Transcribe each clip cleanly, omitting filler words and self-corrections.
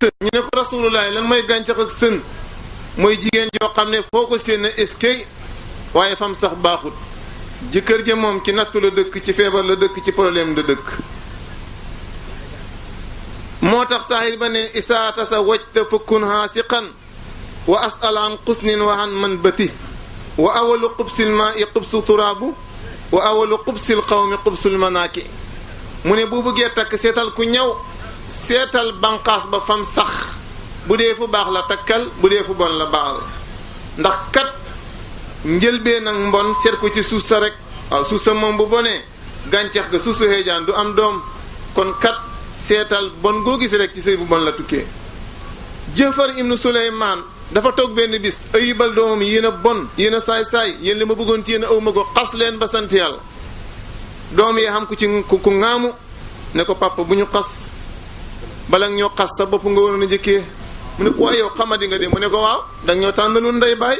sën ñu ne ko rasulullah lan mooy gàncax ak sën mooy jigéen joo xam ne foo ko séen eskay waaye fam sax baaxut jëkkër ja moom ci nattu la dëkk ci feebar la dëkk ci problème la dëkk moo tax saahir ba ne isaata sa wajta fukkun haasiqan wa asal an xusnin wa an man bati wa awalu xubsil maa i xubsu turaabu wa awalu xubsil qawmi xubsul manaaki mu ne bu bëggee takk seetal ku ñëw seetal banqaas ba fam sax bu dee fu baax la takkal bu dee fu bon la baax la ndax kat njëlbee nag mbon seet ko ci suuf sa rek waaw suuf sa moom bu bonee gàncax ga suuf su xeejaan du am doom kon kat seetal bon goo gis rek ci sëy bu bon la tukkee Jëfar ibnu Suleymaan dafa toog benn bis ayibal doomam yéen a bon yéen a saay-saay yéen li ma bëggoon ci yéen a awma ko xas leen ba sant yàlla doom yi xam ku ci ku ŋaamu ne ko papa bu ñu xas bala ñoo xas sa bopp nga waroon a njëkkee mu ne ko waaye yow xamadi nga de mu ne ko waaw danga ñoo tànnalul ndey baay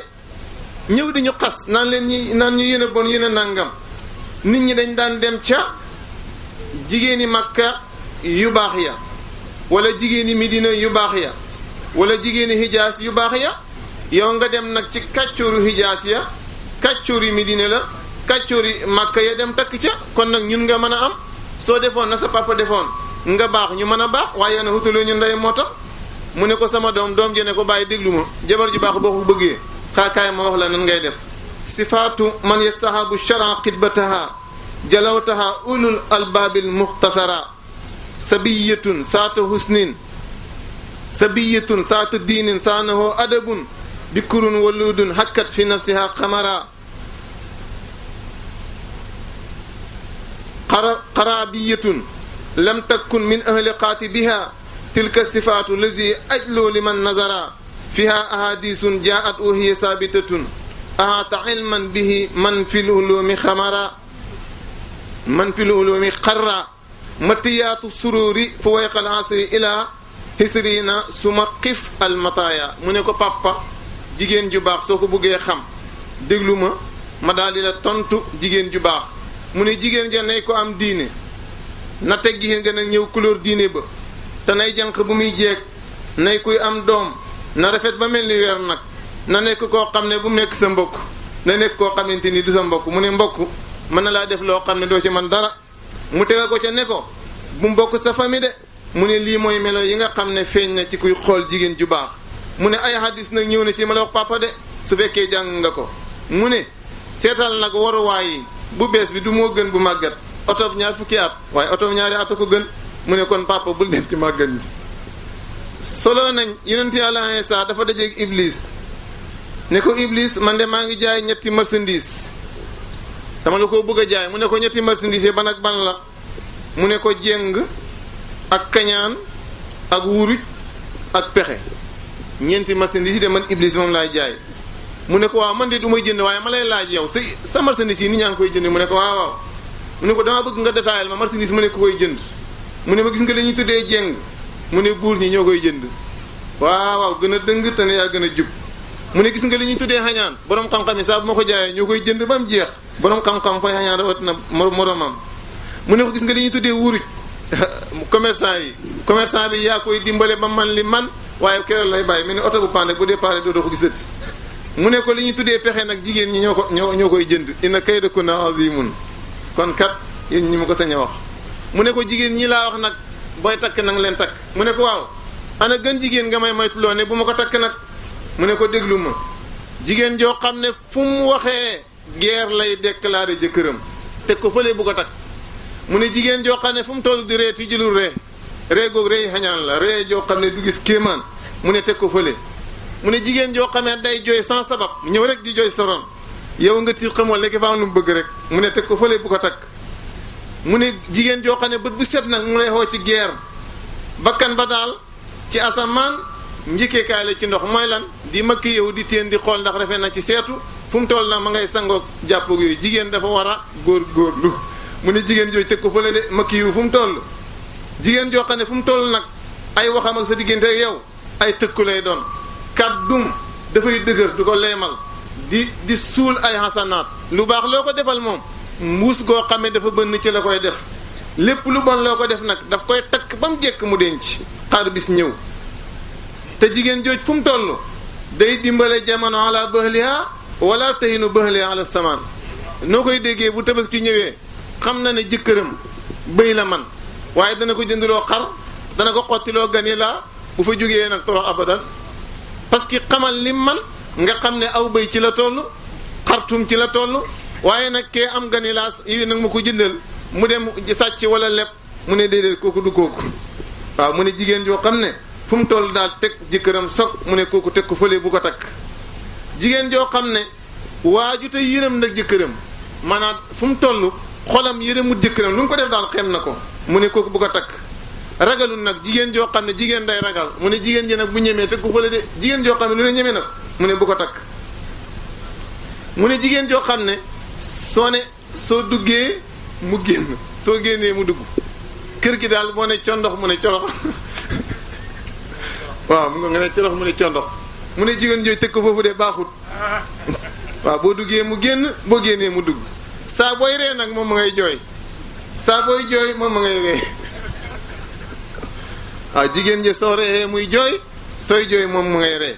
ñëw di ñu xas naan leen ñi naan ñu yéen a bon yéen a nàngam nit ñi dañ daan dem ca jigéeni Makka yu baax ya wala jigéeni Medina yu baax ya wala jigéeni Hijaas yu baax ya yow nga dem nag ci kàccooru Hijaas ya kàccoori Medina la kàccoori Makka ya dem takk ca kon nag ñun nga mën a am soo defoon na sa papa defoon nga baax ñu mën a baax waaye na xutaloo ñu ndey moo tax mu ne ko sama doom jene ko bàyyi déglu ma jabar ju baax boo ko bëggee xaakaay ma wax la nan ngay def sifaatu man yastahabu shara xidbataha jalawtaha ulul albaabil muxtasara sabiyatun saata husnin sabiyatun saata diinin saanahu adabun bikurun waludun hakkat fi nafsiha xamara qarabiyatun lam takun min ahli qaatibiha tilka sifaatu lazi ajlu liman nazara fiha ahadisun jaat wa hiya sabitatun ahata ilman bihi man fi lulumi xamara man fi lulumi xarra matiyaatu sururi fu wayqal asri ila hisrina suma xif almataya mu ne ko papa jigéen ju baax soo ko buggee xam déglu ma daal di la tontu jigéen ju baax mu ne jigéen ja nay ko am diine na teg jigéen ga nag ñëw couleur diine ba te nay jànq bu muy jeeg nay kuy am doom na rafet ba mel ni weer nag na nekk koo xam ne bu mu nekk sa mbokk na nekk koo xamante ni du sa mbokk mu ne mbokk mën na laa def loo xam ne doo ci man dara mu tega ko ca ne ko bu mbokk sa famille de mu ne lii mooy melo yi nga xam ne feeñ na ci kuy xool jigéen ju baax mu ne ay hadis nag ñëw na ci ma la wax papa de su fekkee jàng nga ko mu ne seetal nag waruwaay yi bu bees bi du moo gën bu màggat oto ñaar fukki at waaye oto ñaari at ko gën mu ne kon papa bul dem ci màggat ñi solo nañ yonent Yàlla Iisaa dafa dajeeg Iblis ne ko Iblis man de maa ngi jaay ñetti marchandise dama la ko bëgg a jaay mu ne ko ñetti marchandise ban ak ban la mu ne ko jéng ak kañaan ak wuruj ak pexe ñeenti marchandise yi de man Iblis moom laay jaay mu ne ko waaw man de du may jënd waaye ma lay laaj yow sa marchandise yi nit ñaa ngi koy jënd mu ne ko waaw waaw mu ne ko dama bëgg nga détaillé ma marchandise mu ne ko koy jënd mu ne ma gis nga dañuy tuddee jéng mu ne buur ñi ñoo koy jënd waaw waaw gën a dëng te ne yaa gën a jub mu ne gis nga li ñuy tuddee xañaan borom xam-xam yi saa bu ma ko jaayee ñoo koy jënd ba mu jeex borom xam-xam fay xañaan rawat na moromam mu ne ko gis nga li ñuy tuddee wuruj commerçant bi yaa koy dimbale ba man li man waaye keroog lay bàyyi mel ni oto bu pande bu départ doo ko gisati mu ne ko li ñuy tuddee pexe nag jigéen ñi ñoo koy jënd inna kaydakunna azimun kon kat yéen ñi ma ko sañ a wax mu ne ko jigéen ñi laa wax nag booy takk nang leen takk mu ne ko waaw ana gën jigéen nga may moytuloo ne bu ma ko takk nag mu ne ko déglu ma jigéen joo xam ne fu mu waxee guerre lay déclaré jëkkëram teg ko fële bu ko takk mu ne jigéen joo xam ne fu mu toll di ree ti jëlul ree googu ree xañaan la ree joo xam ne du gis kéemaan mu ne teg ko fële mu ne jigéen joo xam ne day jooy sans sabab ñëw rek di jooy soron yow nga ti xamoo léegi fa am lu mu bëgg rek mu ne teg ko fële bu ko takk mu ne jigéen joo xam ne bët bu set nag mu lay xoo ci guerre bakkan ba daal ci asamaan njikkeekaay la ci ndox mooy lan di makki yow di teen di xool ndax rafet na ci seetu fu mu toll nag ma ngay sangoog jàppoog yooyu jigéen dafa war a góorgóorlu mu ne jigéen jooju teg ko fële de makki yow fu mu toll jigéen joo xam ne fu mu toll nag ay waxam ak sa diggante ak yow ay tëkku lay doon kàddum dafay dëgër du ko leemal di suul ay xasanaat lu baax loo ko defal moom mbuus goo xamee dafa bënn ci la koy def lépp lu bon loo ko def nag daf koy takk ba mu jekk mu denc xaar bis ñëw te jigéen jooj fu mu toll day dimbale jamono ala bahliha wala tahinu bahliha ala samaan noo koy déggee bu tabaski ñëwee xam na ne jëkkëram bëy la man waaye dana ko jëndloo xar dana ko xottiloo gani laa bu fa jógee nag torox abadan parce que xamal lim man nga xam ne aw bëy ci la toll xartum ci la toll waaye nag kee am gani laa yi nag ma ko jëndal mu dem sàcc wala leb mu ne déedéet kooku du kooku waaw mu ne jigéen joo xam ne fu mu toll daal teg jëkkëram soog mu ne kooku teg ko fële bu ko takk jigéen joo xam ne waaju te yërëm nag jëkkëram maanaam fu mu toll xolam yërëmut jëkkëram lu mu ko def daal xem na ko mu ne kooku bu ko takk ragalul nag jigéen joo xam ne jigéen day ragal mu ne jigéen ji nag bu ñemee teg ko fële de jigéen joo xam ne lu ne ñemee na ko mu ne bu ko takk mu ne jigéen joo xam ne soo duggee mu génn soo génnee mu dugg kër gi daal moo ne condox mu ne corox waaw mu nga ne corox mu ne condox mu ne jigéen jooy teg ko foofu de baaxut waaw boo duggee mu génn boo génnee mu dugg saa booy ree nag moom ma ngay jooy saa booy jooy moom ma ngay ree waaw jigéen ji soo ree muy jooy sooy jooy moom mu ngay ree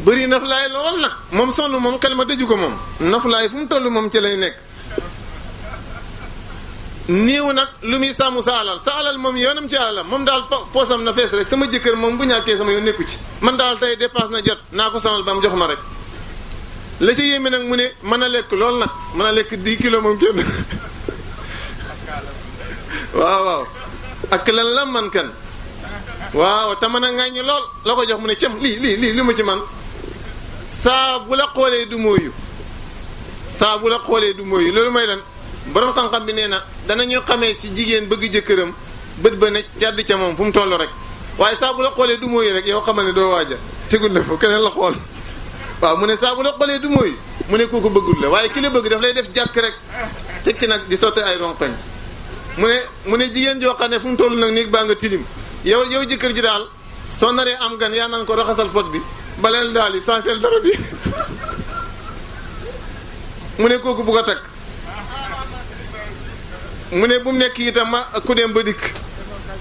bëri naflaay lool nag moom sonn moom xel ma dëju ko moom naflaay fu mu toll moom ci lay nekk néew nag lu muy sàmm sa alal moom yoonam ci alalam moom daal poosam na fees rek sama jëkkër moom bu ñàkkee sama yoon nekku ci man daal tey dépasse na jot naa ko sonal ba mu jox ma rek la ci yéeme nag mu ne mën a lekk lool nag mën a lekk 10 kilos moom kenn waaw ak lan la man kan waaw te mën a ŋàññi lool la ko jox mu ne cem lii ma ci man saa bu la xoolee du mooyu loolu mooy lan borom xam-xam bi nee na danañu xamee ci jigéen bëgg jëkkëram bët ba ne càdd ca moom fu mu toll rek waaye saa bu la xoolee du mooyu rek yow xamal ne doo waaja tegul la fa keneen la xool waaw mu ne saa bu la xoolee du mooyu mu ne kooku bëggul la waaye ki la bëgg daf lay def jàkk rek tekki nag di sotte ay ronkoñ mu ne jigéen joo xam ne fu mu toll nag néeg baa nga tilim yow jëkkër ji daal soo naree am gan yaa naan ko raxasal pot bi baleel daal yi sanseel dara bi mu ne kooku bu ko takk mu ne bu mu nekk itam ma ku dem ba dikk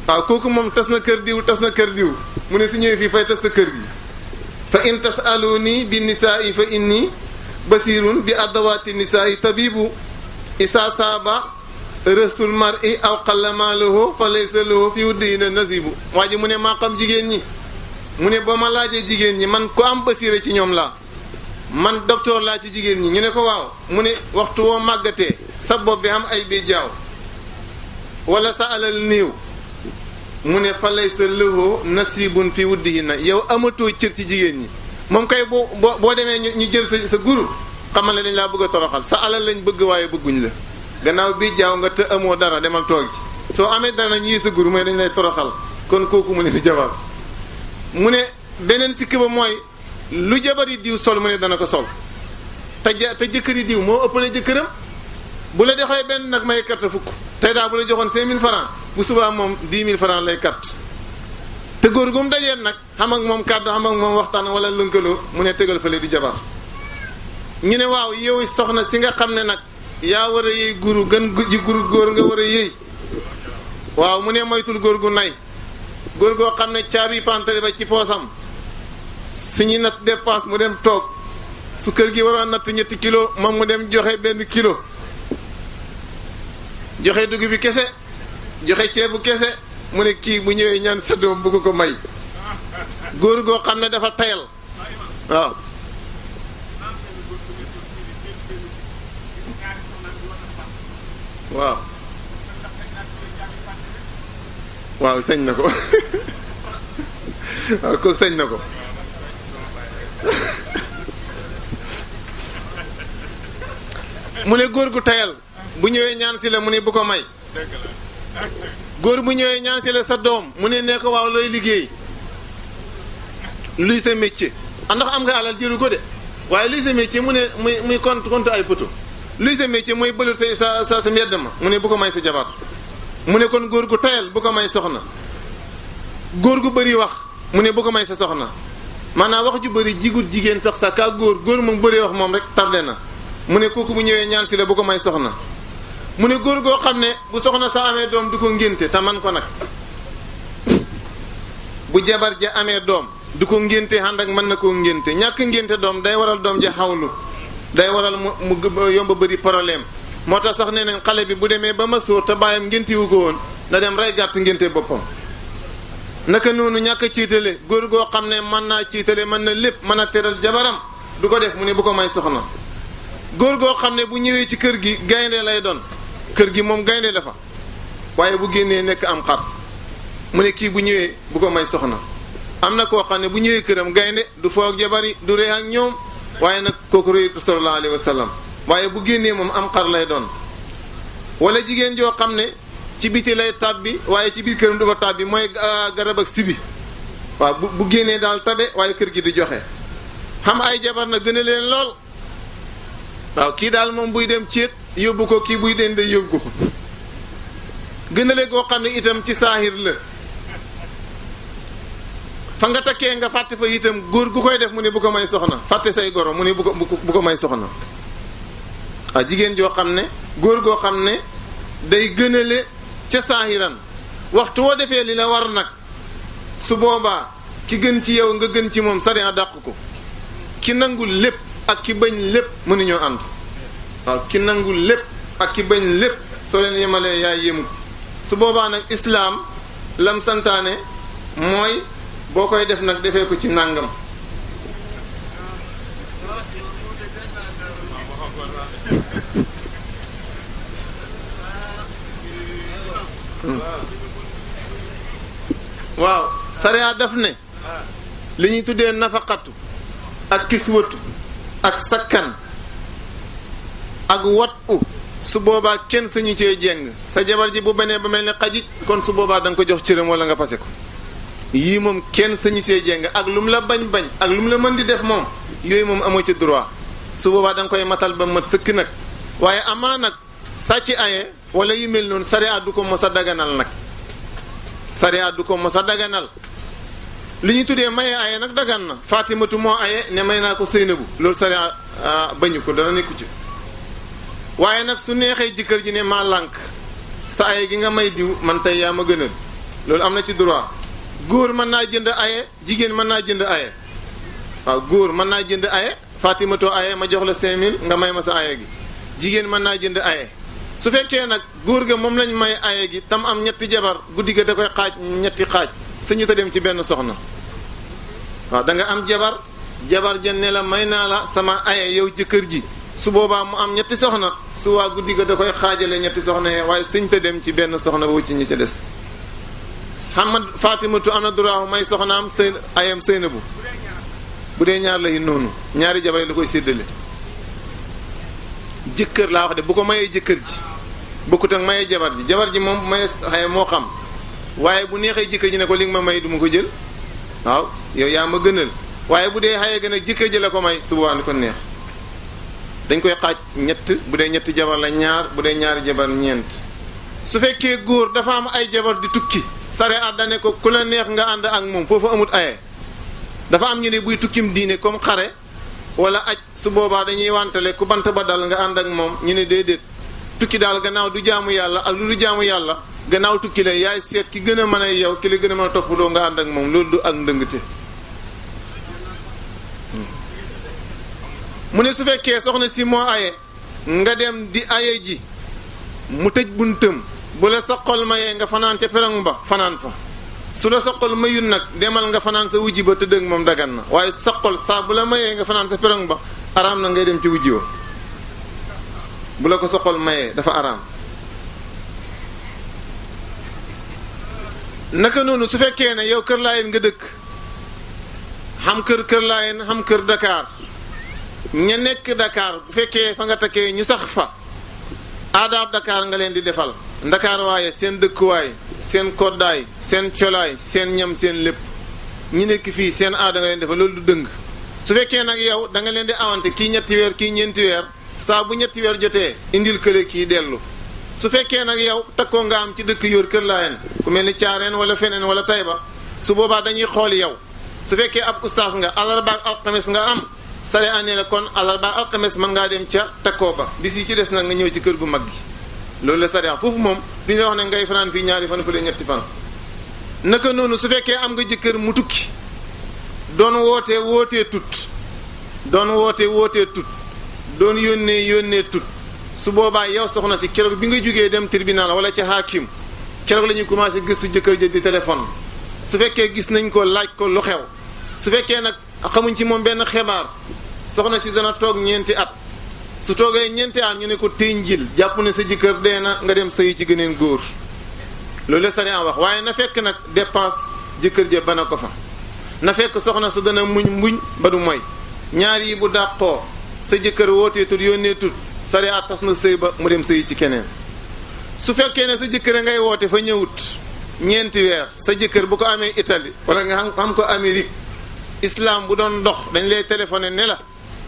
waaw kooku moom tas na kër diw mu ne su ñëwee fii fay tas sa kër gi fa in tasaluni bi nisaa'i fa inni basirun bi adawati nisaa'i tabibu isa saaba rësul mar'i aw qallama lahu fa laysa lahu fi wuddina nasibu waa ji mu ne maa xam jigéen ñi mu ne ba ma laajee jigéen ñi man ko am basira ci ñoom laa man docteur laa ci jigéen ñi ñu ne ko waaw mu ne waxtu woo màggatee sa bopp bi am ay bi jaaw wala sa alal néew mu ne fa laysa lahu nasibun fi wuddihinna yow amatoo cër ci jigéen ñi moom kay boo demee ñu jël sa guru xamal ne dañ laa bëgg a toroxal sa alal lañ bëgg waaye bëgguñ la gannaaw bi jaaw nga te amoo dara demal toog ji soo amee dara ñu sa guru mooy dañ lay toroxal kon kooku mu ne di jabar mu ne beneen sikki ba mooy lu jabari diw sol mu ne dana ko sol te jëkkëri diw moo ëppale jëkkëram bu la dexee benn nag may carte fukk tey daa bu la joxoon 5000 francs bu subaa moom 10 000 francs lay carte te góor gum dajeen nag xam ak moom kàddu xam ak moom waxtaan wala lënkaloo mu ne tegal fële di jabar ñu ne waaw yow soxna si nga xam ne nag yaa war a yëy guru gën ji guru góor nga war a yëy waaw mu ne moytul góor gu nay góor goo xam ne caabi pantare ba ci poosam suñuy natt dépense mu dem toog su kër gi waroon natt 3 kilo moom mu dem joxe 1 kilo joxe dugub bi kese joxe ceebu kese mu ne kii bu ñëwee ñaan sa doom bëgg ko may góor goo xam ne dafa tayal waaw waaw sañ na ko waaw kooku sañ na ko mu ne góor gu tayal bu ñëwee ñaan si la mu ne bu ko may góor bu ñëwee ñaan si la sa doom mu ne nee ko waaw looy liggéey luy sa métier ndax am nga alal jëru ko de waaye luy sa métier mu ne muy compte ay poto luy sa métier mooy bëlul sa mbedd ma mu ne bu ko may sa jabar mu ne kon góor gu tayal bu ko may soxna góor gu bëri wax mu ne bu ko may sa soxna maanaam wax ju bëri jigut jigéen sax kaa góor moom bëri wax moom rek tardé na mu ne kooku bu ñëwee ñaan si la bu ko may soxna mu ne góor goo xam ne bu soxna sa amee doom du ko ngénte te man ko nag bu jabar ja amee doom du ko ngénte ànd ak mën na koo ngénte ñàkk ngénte doom day waral doom ja xawlu day waral mu yomba bëri problème moo tax sax nee nañ xale bi bu demee ba ma sóor te bàyyam ngéntiwu ko woon na dem rey gàtt ngénte boppam naka noonu ñàkk a ciitale góor goo xam ne mën naa ciitale mën na lépp mën a teral jabaram du ko def mu ne bu ko may soxna góor goo xam ne bu ñëwee ci kër gi gaynde lay doon kër gi moom gaynde dafa waaye bu génnee nekk am xar mu ne kii bu ñëwee bu ko may soxna am na koo xam ne bu ñëwee këram gaynde du foog jabar yi du ree ak ñoom waaye nag kooku rëy sallallahu alayhi wa sallam waaye bu génnee moom am xar lay doon wala jigéen joo xam ne ci biti lay tàbbi waaye ci biir këram du fa tàbbi mooy garab ak sibi waaw bu génnee daal tabe waaye kër gi di joxe xam ay jabar na gën a leen lool waaw kii daal moom buy dem céet yóbbu ko kii buy den day yóbbu ko gën a leen koo xam ne itam ci saahir la fa nga takkee nga fàtte fa itam góor gu koy def mu ne bu ko may soxna fàtte say goro mu ne bu ko may soxna waaw jigéen joo xam ne góor goo xam ne day gënale ca saahiran waxtu woo defee li la war nag su boobaa ki gën ci yow nga gën ci moom sariya dàq ko ki nangul lépp ak ki bañ lépp mënuñoo ànd waaw ki nangul lépp ak ki bañ lépp soo leen yemalee yaay yemut su boobaa nag islaam lam santaane mooy boo koy def nag defee ko ci nàngam waaw sariya daf ne li ñuy tuddee nafaqatu ak kiswatu ak sakkan ak wat su boobaa kenn sañu cee jeng sa jabar ji bu benee ba mel ne xajit kon su boobaa da nga ko jox cëram wala nga pase ko yii moom kenn sañu see jeng ak lu mu la bañ-bañ ak lu mu la mën di def moom yooyu moom amoo ci droit su boobaa da nga koy matal ba mat sëkk nag waaye amaa nag sàcc aye wala yu mel noonu sariya du ko mos a daganal nag sariya du ko mos a daganal li ñu tuddee maye aye nag dagan na Fatimatu moo aye ne may naa ko Seynabu loolu sariya bañu ko dara nekku ci waaye nag su neexee jëkkër ji ne maa lànk sa aye gi nga may diw man tey yaa ma gënal loolu am na ci droit góor mën naa jënd aye jigéen mën naa jënd aye waaw góor mën naa jënd aye Fatimatu aye ma jox la 5000 nga may ma sa aye gi jigéen mën naa jënd aye su fekkee nag góor ga moom lañ may aye gi tam am ñetti jabar guddi ga da koy xaaj ñetti xaaj suñu ta dem ci benn soxna waaw da nga am jabar ja ne la may naa la sama aye yow jëkkër ji su boobaa mu am ñetti soxna su waa guddi ga da koy xaajale ñetti soxna yee waaye suñ ta dem ci benn soxna ba wucc ñi ca des Hamad Fatimatu am na droit may soxnaam ayam Seynabu bu dee ñaar la yi noonu ñaari jabar yi la koy séddale jëkkër laa wax de bu ko mayee jëkkër ji bokkut ak mayee jabar ji moom mayee xaye moo xam waaye bu neexee jëkkër ji ne ko li nga ma may du ma ko jël waaw yow yaa ma gënal waaye bu dee xaye gën a jëkkër ji la ko may su boobaa ni ko neex dañ koy xaaj ñett bu dee ñetti jabar la ñaar bu dee ñaari jabar ñeent su fekkee góor dafa am ay jabar di tukki sare àddane ko ku la neex nga ànd ak moom foofu amut aye dafa am ñu ne buy tukkim diine comme xare wala aj su boobaa dañuy wantale ku bant ba dal nga ànd ak moom ñu ne déedéet tukki daal gannaaw du jaamu yàlla ak lu du jaamu yàlla gannaaw tukki la yaay seet ki gën a mën a yow ki la gën a mën a toppatoo nga ànd ak moom loolu du ak ndëngte mu ne su fekkee soxna si moo aye nga dem di aye ji mu tëj buntam bu la sa xol mayee nga fanaan ca perong ba fanaan fa su la sa xol mayul nag demal nga fanaan sa wujji ba tëdd ak moom dagan na waaye sa xol saa bu la mayee nga fanaan sa perong ba araam na ngay dem ci wujji wa bu la ko sa xol mayee dafa araam naka noonu su fekkee ne yow Kër Laayeen nga dëkk xam kër Laayeen xam kër Dakar ña nekk Dakar bu fekkee fa nga takkee ñu sax fa aadaab Dakar nga leen di defal Dakar waaye seen dëkkuwaay seen koddaay seen colaay seen ñam seen lépp ñi nekk fii seen aada nga leen defal loolu du dëng su fekkee nag yow da nga leen di awante kii ñetti weer kii ñeenti weer saa bu ñetti weer jotee indil kële kii dellu su fekkee nag yow takkoo nga am ci dëkk yor Kër Laayeen ku mel ni Caareen wala feneen wala Tayba su boobaa dañuy xool yow su fekkee ab ustaas nga àllarba ak alxames nga am sare année la kon àllarba ak alxames mën ngaa dem ca takkoo ba bis yi ci des nag nga ñëw ci kër gu mag gi loolu la sare foofu moom du ñu wax ne ngay fanaan fii ñaari fan fële ñetti fan naka noonu su fekkee am nga jëkkër mu tukki doon wootee tut doon wootee tut doon yónnee tut su boobaa yow soxna si keroog bi nga jógee dem tribunal wala ca hakim keroog la ñuy commencé gëstu jëkkër ja di téléphone su fekkee gis nañ ko laaj ko lu xew su fekkee nag xamuñ ci moom benn xibaar soxna si dana toog ñeenti at su toogee ñeenti at ñu ne ko tey njil jàpp ne sa jëkkër dee na nga dem sëyi ci gëneen góor loolu la sariya wax waaye na fekk nag dépense jëkkër ja bana ko fa na fekk soxna sa dana muñ ba du moy ñaar yi bu dàqoo sa jëkkër wootee tut yónnee tut sariya tas na sëy ba mu dem sëyi ci keneen su fekkee ne sa jëkkër ngay woote fa ñëwut ñeenti weer sa jëkkër bu ko amee Italie wala nga xam ko Amérique islam bu doon dox dañ lay téléphoné ne la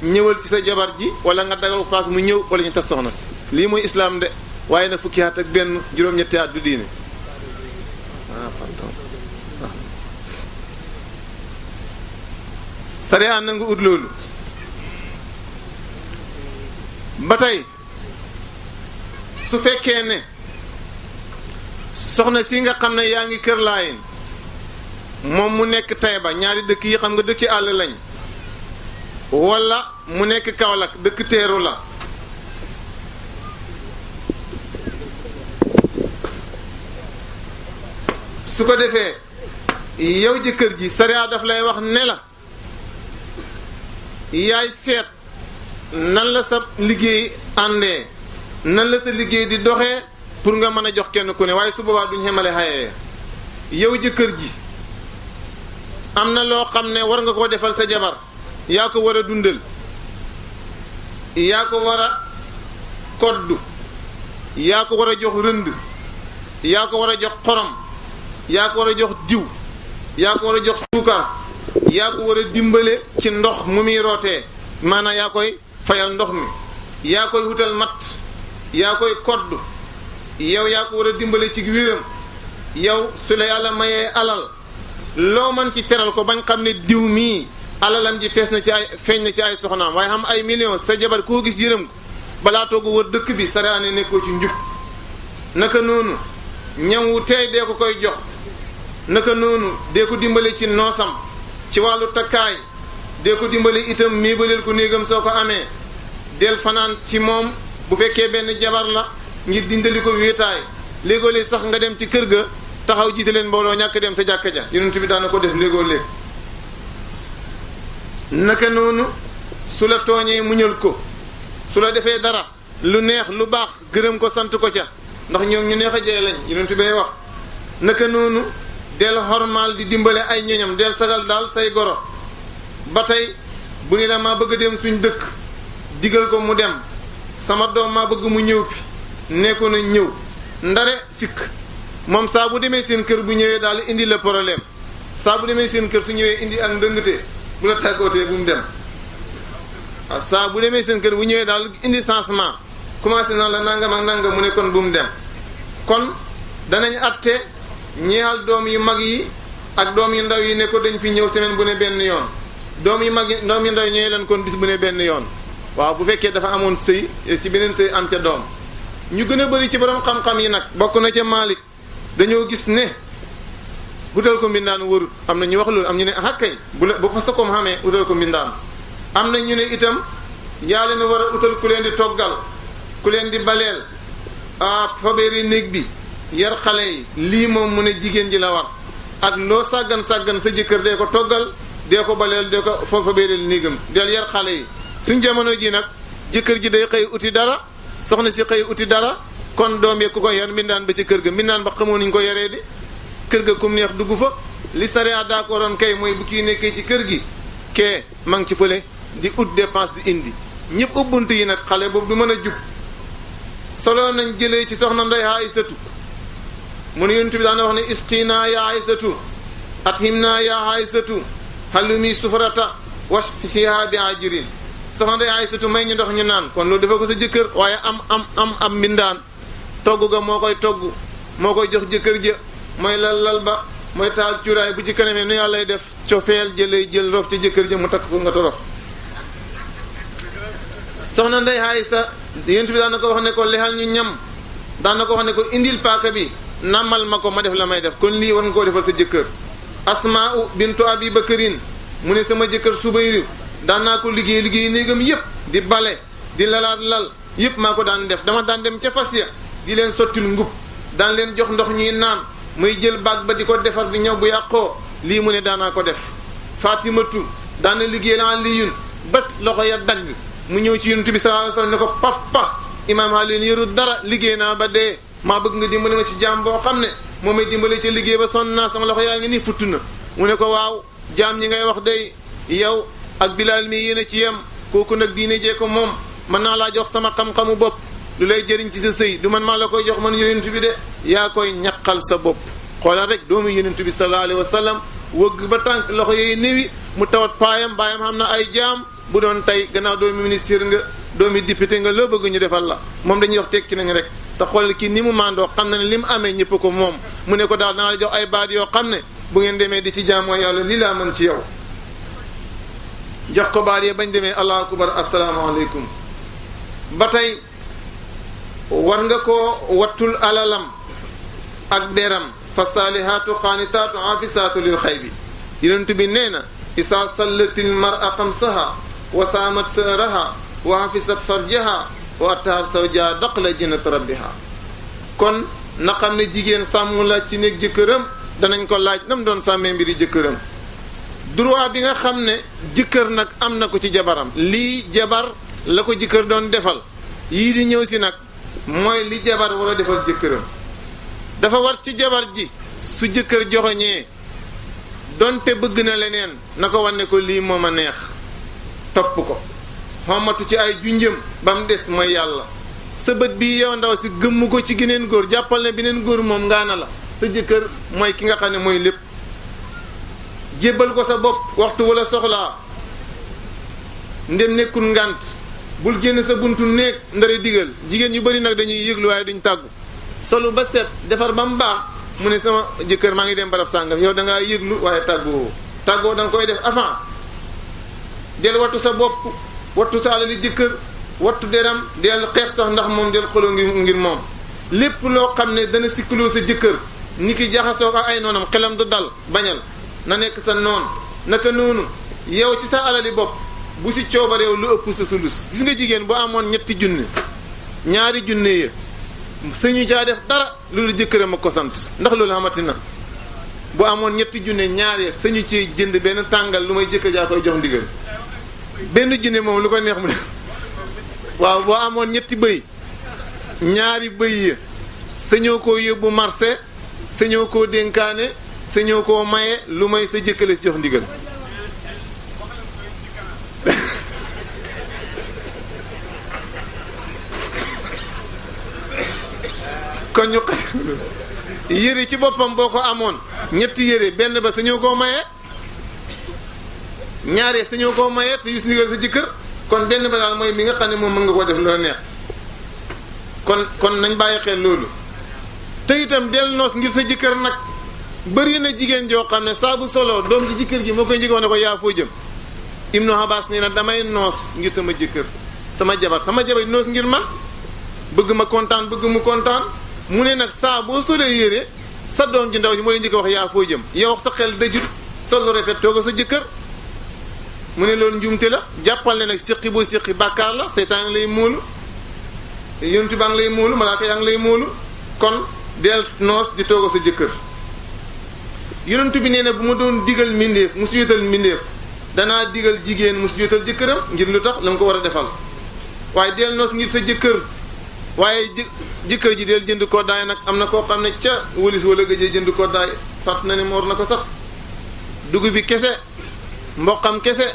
ñëwal ci sa jabar ji wala nga dagal ko paas mu ñëw wala ñu tas soxna si lii mooy islam de waaye na fukki at ak benn juróom-ñetti at du diine sariya na nga ut loolu ba tey su fekkee ne soxna si nga xam ne yaa ngi Kër Laayin moom mu nekk Tayba ñaari dëkk yi xam nga dëkki àll lañ wala mu nekk Kaolack dëkk teeru la su ko defee yow jëkkër ji sariya daf lay wax ne la yaay seet nan la sa liggéey àndee nan la sa liggéey di doxee pour nga mën a jox kenn ku ne waaye su boobaa duñ xemale xayee yow jëkkër ji am na loo xam ne war nga koo defal sa jabar yaa ko war a dundal yaa ko war a koddu yaa ko war a jox rënd yaa ko war a jox xorom yaa ko war a jox diw yaa ko war a jox suukar yaa ko war a dimbale ci ndox mu muy rootee maanaam yaa koy fayal ndox mi yaa koy wutal matt yaa koy koddu yow yaa ko war a dimbale ci wéram yow su la yàlla mayee alal loo mën ci teral ko bañ xam ne diw mii alalam ji fees na ci ay feeñ na ci ay soxnaam waaye xam ay millions sa jabar koo gis yërëm ko balaa toogu wër dëkk bi sariyaane nekkoo ci njub naka noonu ñam wu teey dee ko koy jox naka noonu dee ko dimbale ci noosam ci wàllu takkaay dee ko dimbale itam méebaleel ko néegam soo ko amee del fanaan ci moom bu fekkee benn jabar la ngir dindali ko wéetaay léegoo-léeg sax nga dem ci kër ga taxaw jiite leen mbooloo ñàkk dem sa jàkka ja yonent bi daana ko def léegoo-léeg naka noonu su la tooñee muñal ko su la defee dara lu neex lu baax gërëm ko sant ko ca ndax ñoom ñu neex a jey lañ yonent bay wax naka noonu del xormaal di dimbale ay ñoñam del sagal daal say goro ba tey bu ni la maa bëgg a dem suñ dëkk digal ko mu dem sama doom maa bëgg mu ñëw fi nekkoon na ñëw ndare sikk moom saa bu demee seen kër bu ñëwee daal indi le problème saa bu demee seen kër su ñëwee indi ak ndëngte bu la tàggootee bu mu dem waaw saa bu demee seen kër bu ñëwee daal indi changement commencé na la nangam ak nangam mu ne kon bu mu dem kon danañ atte ñeexal doom yu mag yi ak doom yu ndaw yi ne ko dañ fi ñëw semaine bu ne benn yoon doom yu mag yi doom yu ndaw yi ñëwee leen kon bis bu ne benn yoon waaw bu fekkee dafa amoon sëy ci beneen sëy am ca doom ñu gën a bëri ci borom xam-xam yi nag bokk na ca Malik dañoo gis ne utal ko mbindaan wërut am na ñu wax loolu am ñu ne kay bu fasa koom xamee utal ko mbindaan am na ñu ne itam yaa leen war a utal ku leen di toggal ku leen di baleel fabeeri néeg bi yar xale yi lii moom mu ne jigéen ji la war ak loo sàggan sàggan sa jëkkër dee ko toggal dee ko baleel dee ko fabeeril néegam del yar xale yi suñ jamono ji nag jëkkër ji day xëy uti dara soxna si xëy uti dara kon doom yi ku ko yar mbindaan ba ci kër ga mbindaan ba xamoo niñ ko yaree di kër ga kum neex dugg fa li sariya d'accordoon kay mooy bu kii nekkee ci kër gi kee ma ngi ci fële di ut dépense di indi ñëpp ubbunt yi nag xale boobu du mën a jub solo nañ jëlee ci soxna Ndey Aysatu mu ne yonent bi daana wax ne isqina ya Aysatu athimna ya Aysatu halumi sufrata washfiha bi ajrin soxna Ndey Aysatu may ñu ndox ñu naan kon loolu dafa ko sa jëkkër waaye am mbindaan togg ga moo koy togg moo koy jox jëkkër ja mooy lal ba mooy taal cuuraay bu ci kanamee nu yàlla lay def cofeel jëlay jël rof ci jëkkër ja mu takk ko nga torox soxna Ndey Aysa yonent bi daan na ko wax ne ko lexal ñu ñam daan na ko wax ne ko indil paaka bi namal ma ko ma def la may def kon lii war nga koo defal sa jëkkër. Asmaa'u bintu Abi Bakrin mu ne sama jëkkër Subayru daan naa ko liggéey néegam yëpp di bale di lalaat lal yëpp maa ko daan def dama daan dem ca fas ya di leen sottil ngub daan leen jox ndox ñuy naan muy jël baag ba di ko defar di ñëw bu yàqoo lii mu ne daanaa ko def. Fatimatu daan na liggéey la Aliyun bët loxo ya dagg mu ñëw ci Yonent bi sallallahu alayhi wasallam ne ko papa imaam Aliyun yëru dara liggéey naa ba dee maa bëgg nga dimbali ma ci jaam boo xam ne moo may dimbale ca liggéey ba sonn naa sama loxo yaa ngi nii futt na mu ne ko waaw jaam ñi ngay wax day yow ak Bilaal mi yéen a ci yem kooku nag diine jee ko moom mën naa laa jox sama xam-xamu bopp lu lay jëriñ ci sa sëy du man maa la koy jox man Yonent bi de yaa koy ñaqal sa bopp xoolal rek doomu Yonent bi sallallahu alayhi wasallam wëgg ba tànk loxo yooyu néewi mu tawat baayam xam na ay jaam bu doon tey gannaaw doomi ministre nga doomi député nga loo bëgg ñu defal la moom dañuy wax tekki nañ rek te xool kii ni mu mandoo xam na ne li mu amee ñëpp ko moom mu ne ko daal naa la jox ay baat yoo xam ne bu ngeen demee di ci jaamoo yàlla lii laa mën ci yow jox ko baat yee bañ demee allahu akbar asalaamaaleykum ba tey war nga ko wattul alalam ak deram fa saalihaatu qaanitaatu aafisaatu lil xaybi Yonent bi nee na isaa sallatil mar'a xamsaha wa saamat sahraha wa hafisat farjaha wa atahat zawjaha daqla jannat rabbiha kon na xam ne jigéen sàmm la ci néeg jëkkëram danañ ko laaj nam doon sàmmee mbiri jëkkëram droit bi nga xam ne jëkkër nag am na ko ci jabaram lii jabar la ko jëkkër doon defal yii di ñëw si nag mooy li jabar war a defal jëkkëram dafa war ci jabar ji su jëkkër joxoñee donte bëgg na leneen na ko wane ko lii moom a neex topp ko xomatu ci ay junjëm ba mu des mooy yàlla sa bët bii yow ndaw si gëmm ko ci geneen góor jàppal ne beneen góor moom ngaana la sa jëkkër mooy ki nga xam ne mooy lépp jébbal ko sa bopp waxtu wala soxlaa ndem nekkul ngant bul génn sa buntu néeg ndare digal jigéen yu bari nag dañuy yëglu waaye duñ tàggu solu ba set defar ba mu baax mu ne sama jëkkër maa ngi dem barab sàngam yow da ngaa yëglu waaye tàggoo da nga koy def avant del wattu sa bopp wattu sa alali jëkkër wattu deram del xeex sax ndax moom del xoloo ngir moom lépp loo xam ne dana sikkaloo sa jëkkër ni ki jaxasoo ak ay noonam xelam du dal bañal na nekk sa noon naka noonu yow ci sa alali bopp bu si coobareew lu ëpp sa sulus gis nga jigéen bu amoon 3 junne 2 junne ya sëñu caa def dara loolu jëkkëram a ko sant ndax loolu xamati na bu amoon 3 junne ñaar ya sëñu ci jënd benn tàngal lu may jëkkër jaa koy jox ndigal benn junne moom lu ko neex mu def waaw boo amoon 3 bëy 2 bëy ya sëñoo koo yóbbu marché sëñoo koo dénkaane sëñoo koo maye lu may sa jëkkële si jox ndigal kon ñu yére ci boppam boo ko amoon 3 yére benn ba sañoo koo maye ñaaree sañoo koo maye te yu si ndigal sa jëkkër kon benn ba daal mooy mi nga xam ne moom mën nga koo def loo neex kon nañ bàyyi xel loolu te itam del noos ngir sa jëkkër nag bëri na jigéen joo xam ne saa bu solo doom ji jëkkër gi moo koy njëkkoon ne ko yaa foo jëm Ibnu Abbas nee na damay noos ngir sama jëkkër sama jabar noos ngir man bëgg ma kontaan bëgg mu kontaan mu ne nag saa boo solee yére sa doom ji ndaw ji moo lay njëkk wax yaa foo jëm yow wax sa xel dajut sol lu rafet tooga sa jëkkër mu ne loolu njuumte la jàppal ne nag siqi boo siqi bàkkaar la seytaan ngi lay móolu yontu baa ngi lay móolu malaaka yaa ngi lay móolu kon del noos di tooga sa jëkkër yonent bi nee na bu ma doon digal mbindeef mu sujjóotal mbindeef danaa digal jigéen mu sujjóotal jëkkëram ngir lu tax la mu ko war a defal waaye del noos ngir sa jëkkër waaye jëkkër ji del jënd koddaay nag am na koo xam ne ca wëlis wala gëjee jënd koddaay fàtt na ne moor na ko sax dugub bi kese mboqam kese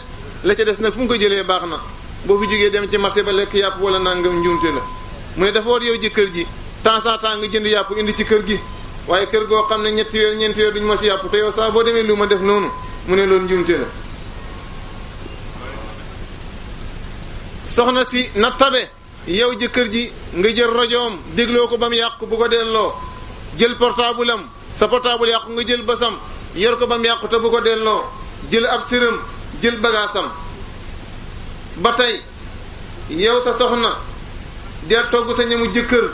la ca des nag fu mu ko jëlee baax na boo fi jógee dem ci marché ba lekk yàpp wala nangam njuumte la mu ne dafa war yow jëkkër ji temps à temps nga jënd yàpp indi ci kër gi waaye kër goo xam ne 3 weer 4 weer duñu ma si yàpp te yow saa boo demee lu ma def noonu mu ne loolu njuumte la soxna si na tabe yow jëkkër ji nga jël rajoom dégloo ko ba mu yàqu bu ko delloo jël portable am sa portable yàqu nga jël basam yor ko ba mu yàqu te bu ko delloo jël ab sërëm jël bagaasam ba tey yow sa soxna del togg sa ñamu jëkkër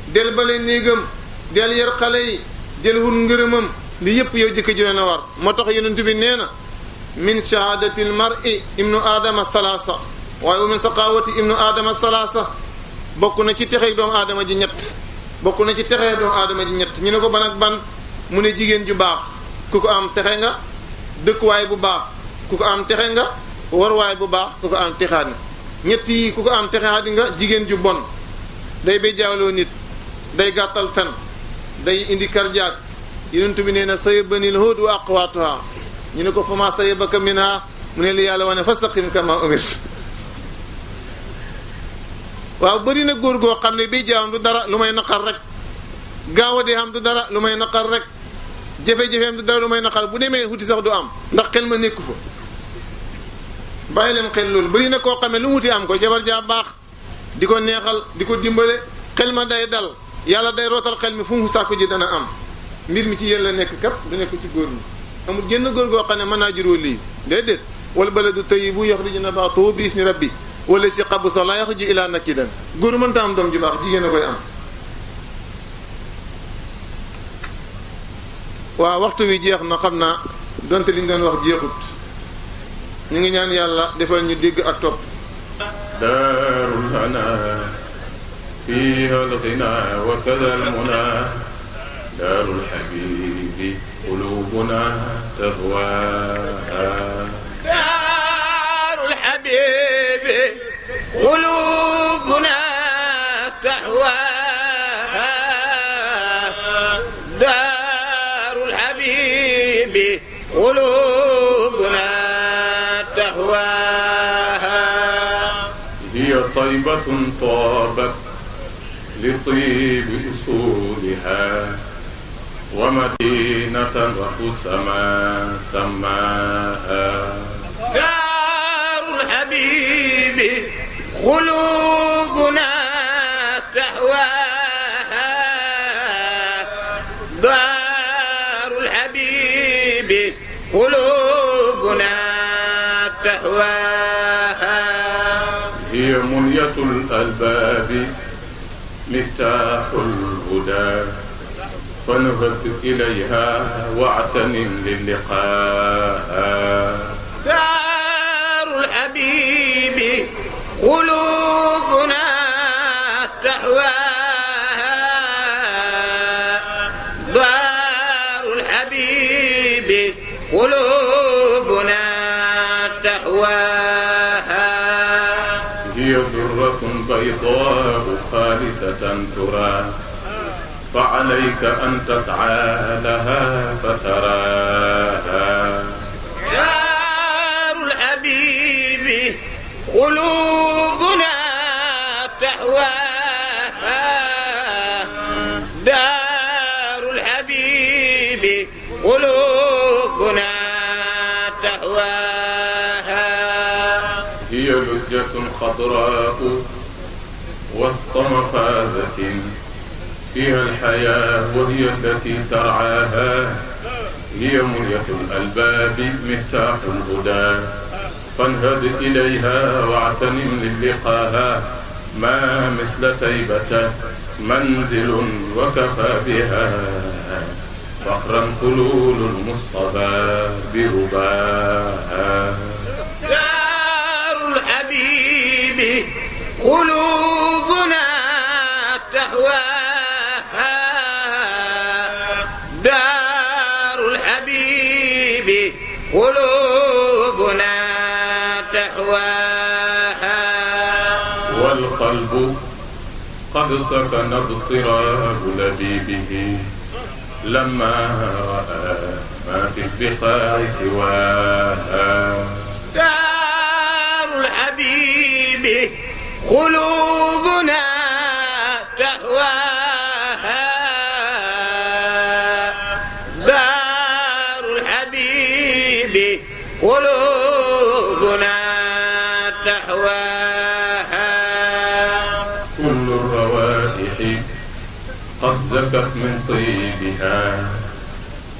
del bale néegam del yar xale yi del wut ngërëmam li yëpp yow jëkk ji leen a war moo tax yonent bi nee na min shahadatil mar'i ibnu aadama salaasa waaye wa min saqawati ibnu aadama salaasa bokk na ci texee doomu aadama ji ñett bokk na ci texee doomu aadama ji ñett ñu ne ko ban ak ban mu ne jigéen ju baax ku ko am texe nga dëkkuwaay bu baax ku ko am texe nga warwaay bu baax ku ko am texaat nga ñett yi ku ko am texaat nga jigéen ju bon day bay jaawloo nit day gàttal fen day indi karjaak yonent bi nee na sayabanil hud wa aqwaatuha ñu ne ko fama sayabaka minha mu ne li yàlla wane fastaqim kama umirt waaw bëri na góor goo xam ne bay jaawam du dara lu may naqar rek gaaw a dee xam du dara lu may naqar rek jafe-jafeem du dara lu may naqar bu demee wuti sax du am ndax xel ma nekku fa bàyyi leen xel loolu bëri na koo xam ne lu mu wuti am ko jabar jaa baax di ko neexal di ko dimbale xel ma day dal yàlla day rootal xel mi fu mu sàkku ji dana am mbir mi ci yéen la nekk kat du nekk ci góor ñi amul génn góor goo xam ne mën naa juróo lii déedéet wal baladu tayyibu yaxruju nabaatuhu bi isni rabbi wala si xabu sax laa yaxruju ilaa nakidan góor mënta am doom ju baax jigéen a koy am waaw waxtu wi jeex na xam naa donte liñ doon wax jeexut ñu ngi ñaan yàlla defal ñu dégg ak topp daarul hanaa fiihaa al-ghinaa wa kazaa al-munaa daarul habiibi quluubunaa tahwaahaa daarul habiibi quluubunaa tahwaahaa daarul habiibi quluubunaa tahwaahaa hiya taybatun taabat لطيب أصولها ومدينة وحسما سماها دار الحبيب قلوبنا تهواها دار الحبيب قلوبنا تهواها هي منية الألباب مفتاح الهدى فانهض إليها واعتنم للقاء دار الحبيب قلوبنا تهواها دار الحبيب قلوبنا تهواها هي درة بيضاء خالصة ترى فعليك أن تسعى لها فتراها دار الحبيب قلوبنا تهواها دار الحبيب قلوبنا تهواها هي لجة خضراء وسط مفازة فيها الحياة وهي التي ترعاها هي منية الألباب مفتاح الهدى فانهض إليها واعتنم للقاها ما مثل تيبة منزل وكفى بها فخرا خلول المصطفى برباها دار الحبيب قلوبنا تهواها دار الحبيب قلوبنا تهواها والقلب قد سكن اضطراب لبيبه لما رأى ما في البقاع سواها دار الحبيب قلوبنا تهواها دار الحبيب قلوبنا تهواها كل الروائح قد زكت من طيبها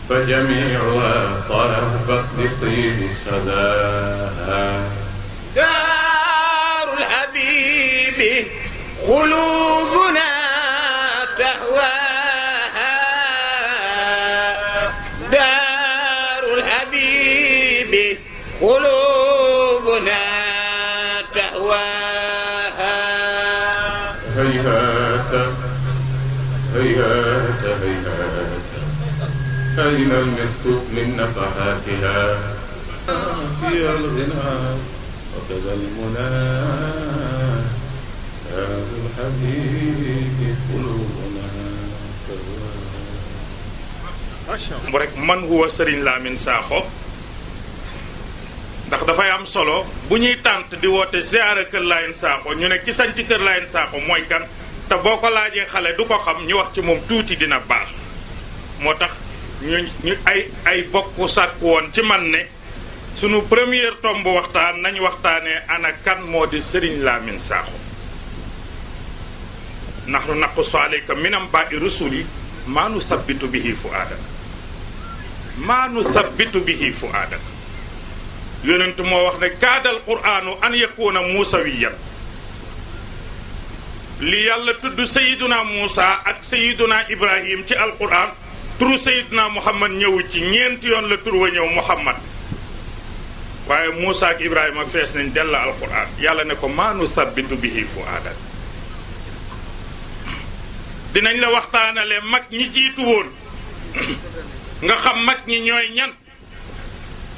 فجميعها طابت بطيب سداها دار الحبيب قلوبنا تهواها قلوبنا تهواها هيهات هيهات هيهات أين المسك من نفحاتها في الغنى وكذا المنى يا الحبيب قلوبنا mu rek man huwa Serigne Lamine Sakho ndax dafay am solo bu ñuy tànt di woote ziara kër Layène Sakho ñu ne ki sañ ci kër Layène Sakho mooy kan te boo ko laajee xale du ko xam ñu wax ci moom tuuti dina baax moo tax ñu ay bokk sàkk woon ci man ne sunu première tomb waxtaan nañu waxtaanee ana kan moo di Serigne Lamine Sakho nahnu naqussu alayka min anbaa'i rusuli maa nusabbitu bihi fu'aadak maa nusabbitu bihi fu'aadak yonent moo wax ne kaadal qur'aanu an yakuuna muusawiyan li yàlla tudd sayiduna Muusa ak sayiduna Ibrahim ci alquran turu sayiduna Muhammad ñëwu ci ñeenti yoon la tur wa ñëw Muhammad waaye Muusa ak Ibrahima fees nañ dell alquran yàlla ne ko maa nusabbitu bihi fu'aadak dinañ la waxtaanale mag ñi jiitu woon nga xam mag ñi ñooy ñan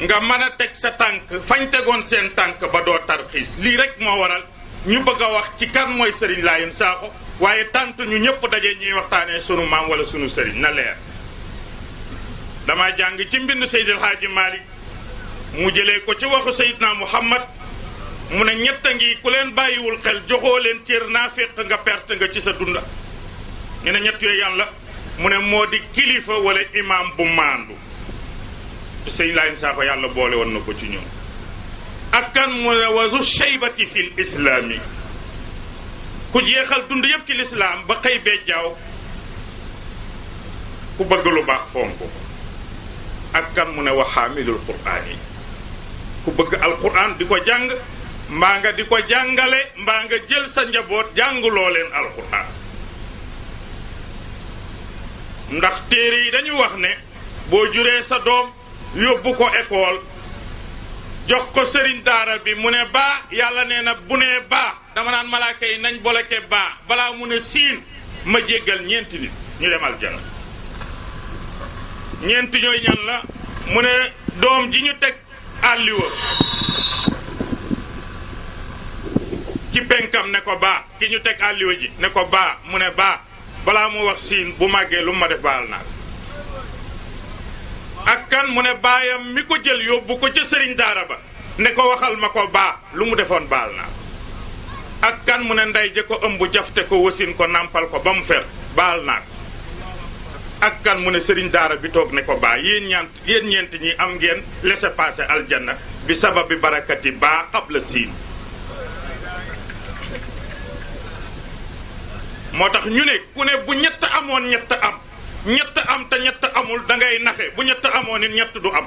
nga mën a teg sa tànk fañ tegoon seen tànk ba doo tarxiis lii rek moo waral ñu bëgg a wax ci kan mooy Serigne Layène Sakho waaye tant ñu ñëpp daje ñuy waxtaanee sunu maam wala sunu Serigne na leer dama jàng ci mbind Seydil Hadji Malick mu jëlee ko ci waxu Seydina Muhammad mu ne ñett a ngi ku leen bàyyiwul xel joxoo leen cër naa fekk nga perte nga ci sa dunda ñu ne ñett yooyu yan la mu ne moo di kilifa wala imam bu maandu Serigne Layène Sakho yàlla boole woon na ko ci ñoom ak kan mu ne wazu shaybati fil islaami ku jeexal dund yëpp ci lislaam ba xëy bee jaaw ku bëgg lu baax fonk ko ak kan mu ne wa xaamilul quraan yi ku bëgg alquran di ko jàng mbaa nga di ko jàngale mbaa nga jël sa njaboot jàngloo leen alquran ndax téere yi dañu wax ne boo juree sa doom yóbbu ko école jox ko sëriñ daara bi mu ne baa yàlla nee na bu nee baa dama naan malaaka yi nañ boleke baa balaa mu ne siin ma jéggal ñeenti nit ñu dem aljana ñeenti ñooy ñan la mu ne doom ji ñu teg àlliwa ci penkam ne ko baa ki ñu teg àlliwa ji ne ko baa mu ne baa balaa mu wax siin bu màggee lu ma def baal naa ak kan mu ne baayam mi ko jël yóbbu ko ca sëriñ daara ba ne ko waxal ma ko baa lu mu defoon baal naa ak kan mu ne ndey ja ko ëmb jafte ko wasin ko nampal ko ba mu fer baal naa ko ak kan mu ne sëriñ daara bi toog ne ko baa yéen ñeent ñi am ngeen laissez-passer aljanna bi sababi barakati baa qabla siin moo tax ñu ne ku ne bu ñett amoon ñett am ñett am te ñett amul da ngay naxe bu ñett amoon nit ñett du am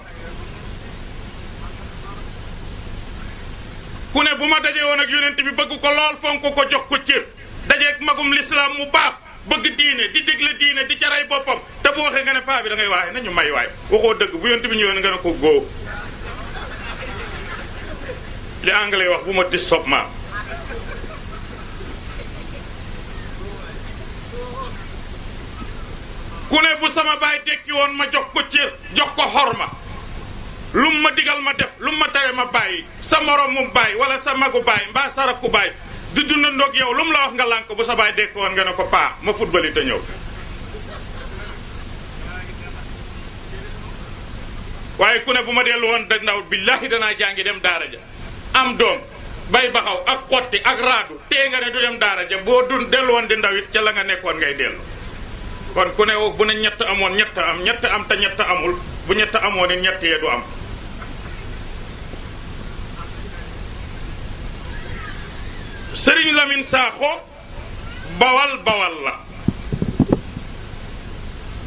ku ne bu ma dajee woon ak yonent bi bëgg ko lool fonk ko jox ko cër dajeeg magum lislaam mu baax bëgg diine di digle diine di caray boppam te bu waxee nga ne paa bi da ngay waaye nañu may waay waxoo dëgg bu yonent bi ñëwee nga ne ko góo li anglais wax bu ma disturb ma ku ne bu sama baay tekki woon ma jox ko cër jox ko xorma lu ma digal ma def lu ma tere ma bàyyi sa morom mu bàyyi wala sa magu bàyyi mbaa sa rakku bàyyi di dundandoog yow lu mu la wax nga lànk bu sa baay dekk woon nga ne ko paa ma football te ñëw waaye ku ne bu ma dellu woon da ndaw billaahi danaa jàngi dem daara ja am doom bay baxaw ak xotti ak raadu tee nga ne du dem daara ja boo dun dellu woon di ndaw it ca la nga nekkoon ngay dellu kon ku ne bu ne ñett amoon ñett am te ñett amul bu ñett amoon it ñett yee du am Serigne Lamine Sakho bawal la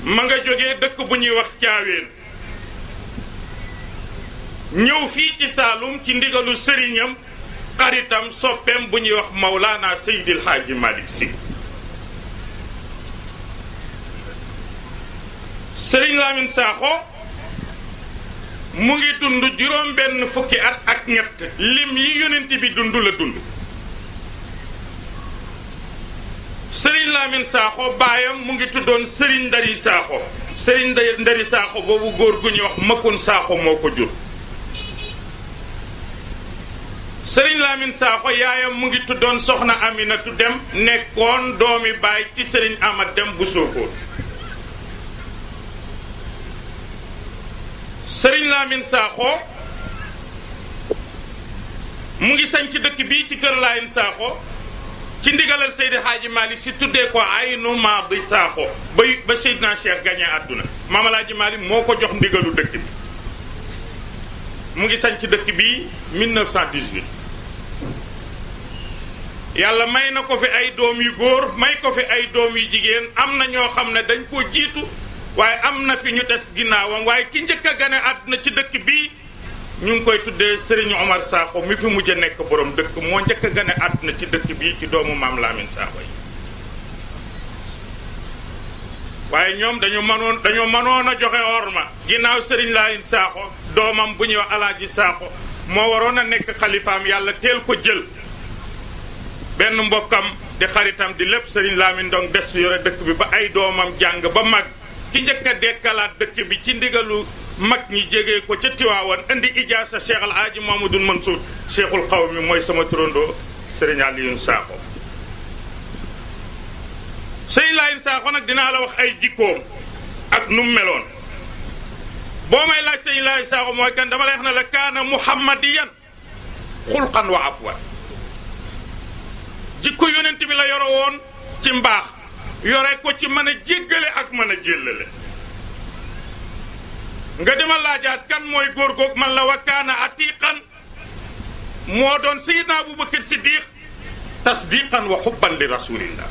ma nga jógee dëkk bu ñuy wax caaween ñëw fii ci Saalum ci ndigalu sëriñam xaritam soppeem bu ñuy wax Mawlana Seydil Hadji Malick Sy Serigne Lamine Sakho mu ngi dund juróom benn fukki at ak ñett lim yi yonent bi dund la dund Serigne Lamine Sakho baayam mu ngi tuddoon Serigne Ndari Sakho Serigne Ndari Sakho boobu góor gu ñuy wax Makun Sakho moo ko jur Serigne Lamine Sakho yaayam mu ngi tuddoon Soxna Aminatu Dem nekkoon doomi baay ci Serigne Amad Dem bu Sokone Serigne Lamine Sakho mu ngi sañ ci dëkk bii ci kër Lamine Sakho ci ndigalal Seydi Hadji Malick si tuddee ko Aynu Maadi Sakho ba Seydina Cheikh gagné àdduna Maam Alaaji Malick moo ko jox ndigalu dëkk bi mu ngi sañ ci dëkk bii 1918 yàlla may na ko fi ay doom yu góor may ko fi ay doom yu jigéen am na ñoo xam ne dañ koo jiitu waaye am na fi ñu des ginnaawam waaye ki njëkk a gane àdduna ci dëkk bii ñu ngi koy tuddee Serigne Omar Sakho mi fi mujj a nekk borom dëkk moo njëkk a gane àdduna ci dëkk bii ci doomu Maam Lamine Sakho yi waaye ñoom dañoo mënoon a joxe orma ginnaaw Serigne Lamine Sakho doomam bu ñuy wax Alaaji Sakho moo waroon a nekk xalifaam yàlla teel ko jël benn mbokkam di xaritam di lépp Serigne Lamine donc des yore dëkk bi ba ay doomam jàng ba mag ki njëkk a dekkalaat dëkk bi ci ndigalu mag ñi jege ko ca Tiwaawan indi ijaasa Cheikh Al Hadji Mamadou Mansour Cheikhul Qawmi mooy sama turandoo Serigne Alioune Sakho Serigne Lamine Sakho nag dinaa la wax ay jikkoom ak nu mu meloon boo may laaj Serigne Lamine Sakho mooy kan dama lay wax ne la kaana muhammadiyan xulqan wa afwan jikko yonent bi la yoro woon ci mbaax yore ko ci mën a jéggale ak mën a jéllale nga dema laajaat kan mooy góor goog man la wa kaana atiqan moo doon Seydina Abubakar Siddiq tasdiqan wa xubban li rasulillah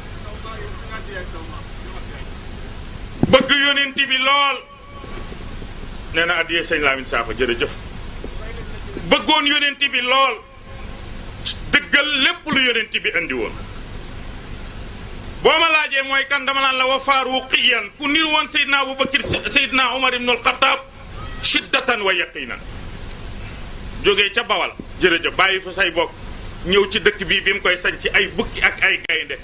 bëgg yonent bi lool nee na addiyee sëñ Lamine Sakho jërëjëf bëggoon yonent bi lool dëggal lépp lu yonent bi andi woon boo ma laajee mooy kan dama naan la wa faaruqiyan ku nir woon Seydina Abubakar Seydina Omar ibn al-Khattab shiddatan wa yaqinan jógee ca Bawal jërëjëf bàyyi fa say bokk ñëw ci dëkk bii bi mu koy sañ ci ay bukki ak ay gaynde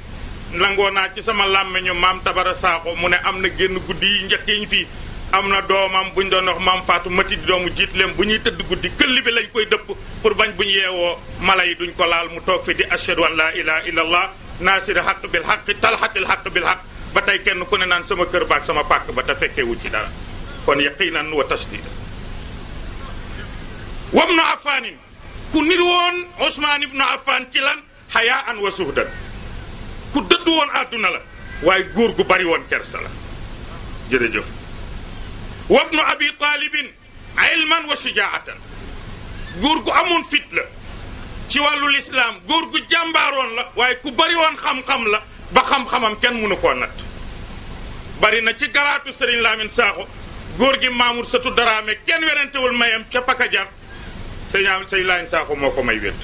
nangoo naa ci sama làmmeñu maam Tabara Sakho mu ne am na génn guddi yi njëkk yi fii am na doomam buñ doon wax maam Fatou Mati di doomu jiitleem bu ñuy tëdd guddi këll bi lañ koy dëpp pour bañ bu ñu yeewoo mala yi duñ ko laal mu toog fi di ashhadu an la ilaha illallah naasiri xaq bil xaq talxatil xaq bil xaq ba tey kenn ku ne naan sama kër baak sama pàkk ba te fekkee wu ci dara kon yaqinan wa tasdida wabnu affaanin ku nit woon Ousmane ibnu Affan ci lan xayaan wa suhdan ku dëddu woon àdduna la waaye góor gu bari woon kersa la jërëjëf wabnu abi talibin ilman wa sujaatan góor gu amoon fit la ci wàllu lislaam góor gu jàmbaaroon la waaye ku bari woon xam-xam la ba xam-xamam kenn mënu koo natt bari na ci garaatu Serigne Lamine Sakho góor gi Mamour Satou Daraame kenn werantewul mayam ca Pakajar Serigne Lamine Sakho moo ko may wét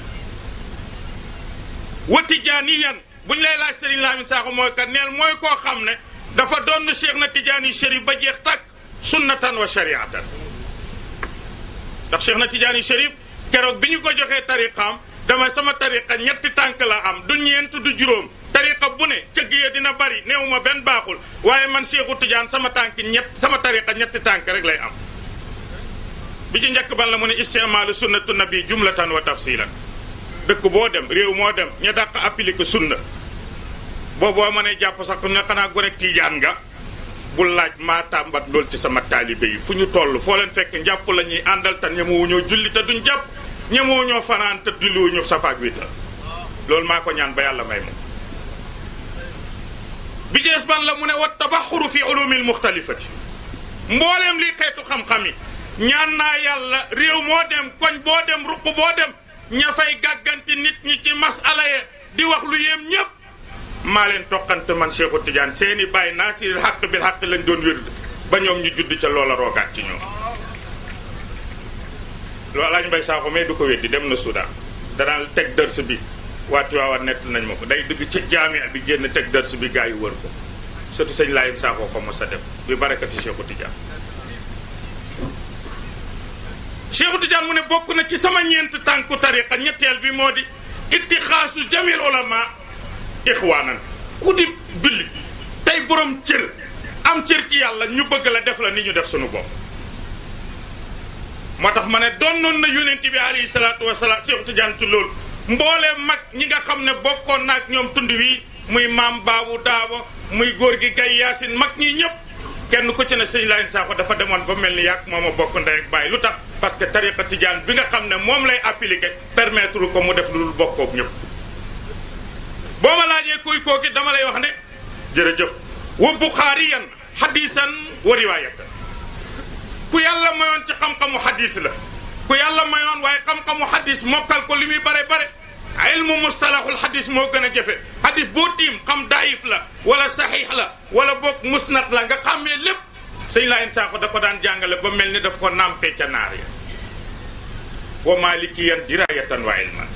wa tijaaniyan buñ lay laaj Serigne Lamine Sakho mooy kat neel mooy koo xam ne dafa doon Cheikh na Tijaani Chérif ba jeex tàkk sunnatan wa shariatan ndax Cheikh na Tijaani Chérif keroog bi ñu ko joxee tariqaam dama sama tariqa ñetti tànk la am du ñeent du juróom tariqa bu ne cëgg ya dina bari néew ma benn baaxul waaye man Cheikhu Tidiane sama tariqa ñetti tànk rek lay am bi ci njëkk ban la mu ne istimaalu sunnatu nabi jumlatan wa tafsilan dëkk boo dem réew moo dem ña dàq appliqué sunna booboo ma ne jàpp sax ne xanaa gu rek Tijaan nga bul laaj maa tàmbat loolu ci sama taalibe yi fu ñu toll foo leen fekk njàpp la ñuy àndal te ñemewuñoo julli te duñ jàpp ñemewuñoo fanaan te julliwuñu safaak wi ta loolu maa ko ñaan ba yàlla may moom bi jees ban la mu ne wa tabaxuru fi ulumil muxtalifati mbooleem lii xeetu xam-xam yi ñaan naa yàlla réew moo dem koñ boo dem ruq boo dem ña fay gàgganti nit ñi ci masala ye di wax lu yéem ñëpp maa leen toqante man Cheikhu Tidiane seeni bàyyi naasiril xaq bil xaq lañ doon wér ba ñoom ñu judd ca loola roogaat ci ñoom loolu Alaaji Mbay Sakho mais du ko weddi dem na Soudan danaa teg dërs bi waati waawa nett nañ ma ko day dëgg ci jaami bi génn teg dërs bi gaa yi wër ko surtout sëñ Lamine Sakho ko mos a def bi barakati Cheikhu Tidiane Cheikh Tidiane mu ne bokk na ci sama ñeent tànku tariqa ñetteel bi moo di ittixaasu jamil ulama ixwaanan ku di julli tey borom cër am cër ci yàlla ñu bëgg la def la ni ñu def sunu bopp. moo tax ma ne donnoon na yonent bi alayhi salaatu wasalaam Cheikh Tidiane ci loolu mboolee mag ñi nga xam ne bokkoon naag ñoom tund wi muy maam Baabu Daawa muy góor gi Gay Yaasin mag ñi ñëpp kenn ku ci ne sëñ Laay Sakho dafa demoon ba mel ni yàgg moom a bokk ndey ak bàyyi lu tax parce que tariqa Tidiane bi nga xam ne moom lay appliqué permettre ko mu def lu dul bokkoog ñëpp. boo ma laajee kuy kooki dama lay wax ne jërëjëf wa buxaariyan hadisan wa riwaayatan ku yàlla mayoon ci xam-xamu hadis la ku yàlla mayoon waaye xam-xamu hadis mokkal ko li muy bare bare ilmu mustalahul hadis moo gën a jafe hadis boo tiim xam daayif la wala saxiix la wala boog musnad la nga xàmmee lépp sëñ Laay Sakho da ko daan jàngale ba mel ni daf ko nampee ca naar ya wa malikiyan dirayatan wa ilman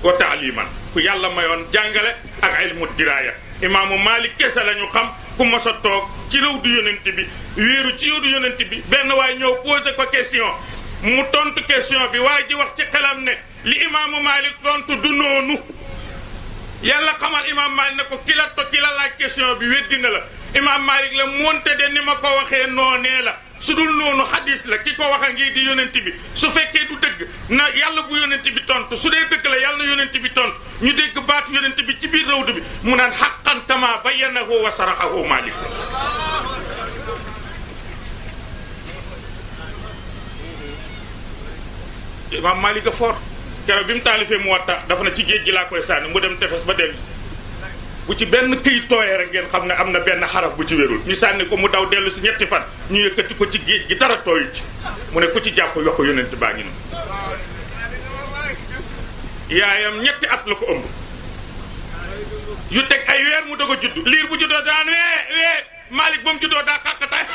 wa taaliman ku yàlla mayoon jàngale ak ilmu diraya imaamu Malik kese la ñu xam ku mos a toog ci réew du yonent bi wéeru ci réew du yonent bi benn waaye ñëw posé ko question mu tontu question bi waaye ji wax ci xelam ne li imaamu Malik tontu du noonu yàlla xamal imaam Malik ne ko ki la laaj question bi weddi na la imaam Malik la moonte de ni ma ko waxee noonee la su dul noonu hadis la ki ko wax a ngi di yonent bi su fekkee du dëgg na yàlla bu yonent bi tontu su dee dëgg la yàlla na yonent bi tontu ñu dégg baatu yonent bi ci biir rawdu bi mu naan haqqan kama bayyanahu wa sarahahu Malik imaam Malik a fort keroog bi mu taalifee Muwatta dafa na ci géej gi laa koy sànni mu dem tefes ba dellu si bu ci benn këyit tooyee rek ngeen xam ne am na benn xaraf bu ci wérul ñu sànni ko mu daw dellu si ñetti fan ñu yëkkati ko ci géej gi dara tooyu ci mu ne ku ci jàpp yokk yonent baa ngi noonu yaayam ñetti at la ko ëmb yu teg ay weer mu doog a judd liir bu juddoo daan wee Malik ba mu juddoo daa xàqataay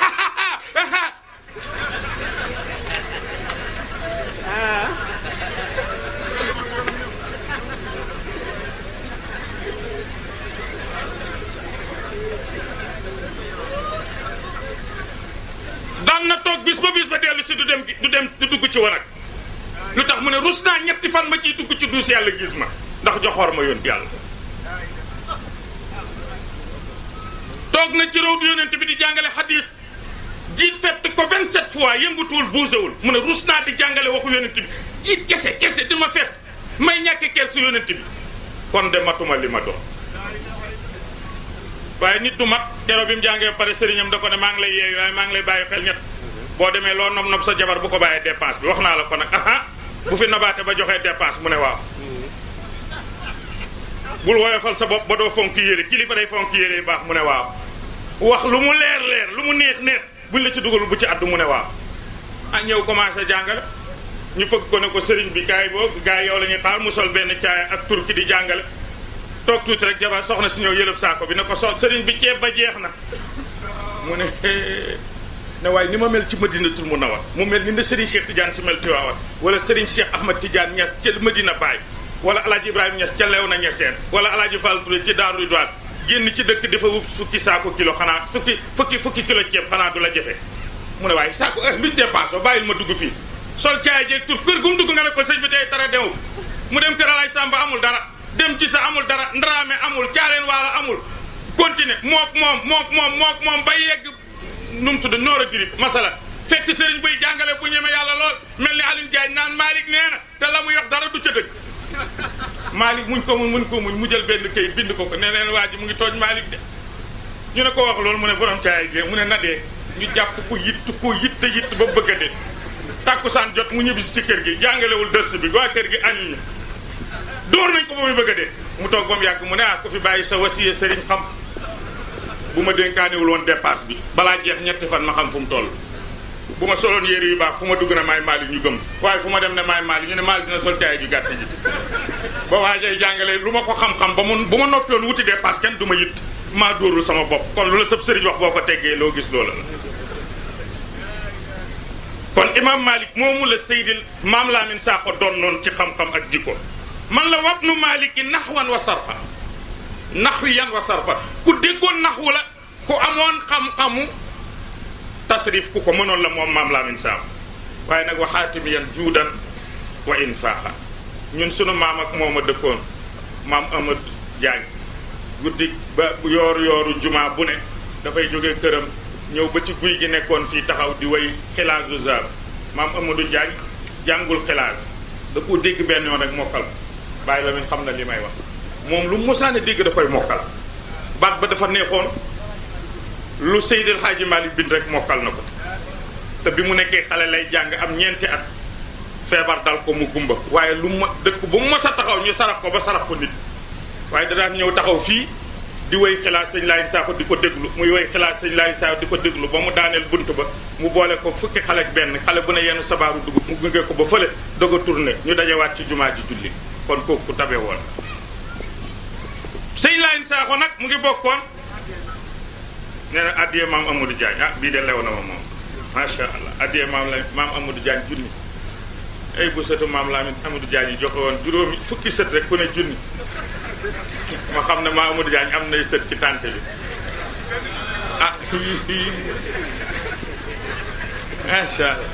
daan na toog bis ba dellu si du dugg ci wanag lu tax mu ne rus naa ñetti fan ma ciy dugg ci duus yàlla gis ma ndax joxoor ma yónni yàlla toog na ci réew du yonent bi di jàngale hadis jiit fett ko 27 fois yëngutuwul buusewul mu ne rus naa di jàngale waxu yonent bi jiit kese di ma fett may ñàkk kersu yonent bi kon de matuma li ma doon waaye nit du mat keroog bi mu jàngee ba pare sëriñam da ko ne maa ngi lay yeeyu waaye maa ngi lay bàyyi xel ñett boo demee loo nob sa jabar bu ko bàyyee dépense bi wax naa la ko nag bu fi nobaate ba joxee dépense mu ne waaw bul woyofal sa bopp ba doo fonk yére kilifa day fonk yére yu baax mu ne waaw wax lu mu leer lu mu neex buñ la ci dugal bu ci addu mu ne waaw ñëw commencé jàngale ñu fëgg ko ne ko sëriñ bi gars yi yow la ñuy xaar mu sol benn caaya ak turki di jàngale toog tuuti rek jabar soxna si ñëw yëlëb saako bi ne ko sëriñ bi ceeb ba jeex na mu ne waaye ni ma mel ci Madinatul Munawwar mu mel ni ne Serigne Cheikh Tidiane si mel Tiwaawan wala Serigne Cheikh Ahmad Tidiane Niass ca Madina Baye wala El Hadj Ibrahima Niass ca Léona Niassène wala El Hadj Fall Touré ci Daaru Ridwaan génn ci dëkk dafa wut fukki saako kilo xanaa fukki kilo ceeb xanaa du la jafe mu ne waaye saako biñu dépassé bàyyil ma dugg fii sol caay jeeg tur kër gu mu dugg nga ne ko sëñ bi tey tara dew mu dem kër Alay Samba amul dara dem ci sa amul dara Ndraame amul Caaleen Waala amul continuer moom bay yegg nu mu tudd noor a dirib masala fekk sëriñ buy jàngale bu ñeme yàlla lool mel ni Alioune Diagne naan Malick nee na te la muy wax dara du ca dëgg Malick muñ mu jël benn këyit bind ko ne leen waa ji mu ngi tooñ Malick de ñu ne ko wax loolu mu ne borom caay gi mu ne na dee ñu jàpp ko yitt ba bëgg a dee tàkkusaan jot mu ñibbisi ci kër gi jàngalewul dërs bi waa kër gi añuñu dóor nañ ko ba muy bëgg a dee mu toog ba mu yàgg mu ne ku fi bàyyi sa wasiye sëriñ xam bu ma dénkaaniwul woon dépasse bi balaa jeex ñetti fan ma xam fu mu toll bu ma soloon yére yu baax fu ma dugg na maay Malick ñu gëm waaye fu ma dem ne maay Malick ñu ne Malick dina sol caay ju gàtt ji ba waajay jàngale lu ma ko xam-xam bu ma noppi woon wuti dépasse kenn du ma yitt maa dóorul sama bopp kon lu la sëb sëriñ wax boo ko teggee loo gis loola la kon imam Malick moomu la Seydil Maam Lamine Sakho doon noonu ci xam-xam ak jikko man la wabnu Maliki naxwan wa sarfa naxwiyan wa sarfa ku déggoon naxwu la ku amoon xam-xamu tasrif ku ko mënoon la moom Maam Lamine Sakho waaye nag waxaatimiyan juudan wa infaaxa ñun sunu maam ak moom a dëkkoon maam Amadou Diagne guddi ba yooru jumaa bu ne dafay jóge këram ñëw ba ci guy gi nekkoon fii taxaw di way xilaasu zar maam Amadou Diagne jàngul xilaas da ko dégg benn yoon rek mokkal bàyyi la mi xam na li may wax moom lu mosaane dégg da koy mokkal baat ba dafa neexoon lu Seydil Hadji Malick bind rek mokkal na ko te bi mu nekkee xale lay jàng am ñeenti at feebar dal ko mu gumba waaye lu ma dëkk bu mu mës a taxaw ñu sarax ko ba sarax ko nit waaye da daan ñëw taxaw fii di way xilaas sëñ Laay Sakho di ko déglu muy way xilaas sëñ Laay Sakho di ko déglu ba mu daaneel bunt ba mu boole ko fukki xale ak benn xale bu ne yenn sabaaru dugub mu gunge ko ba fële doog a tourné ñu dajewaat ci jumaa ji julli kon kooku tabe woon sëñ Laay Sakho nag mu ngi bokkoon nee na addiyee maam Amadou Diagne bii de lew na ma moom macha allah addiyee maam Amadou Diagne junni ay bu sëtu maam Amadou Diagne yi joxe woon juróomi fukki sët rek ku ne junni ma xam ne maam Amadou Diagne am nay sët ci tànte bi macha allah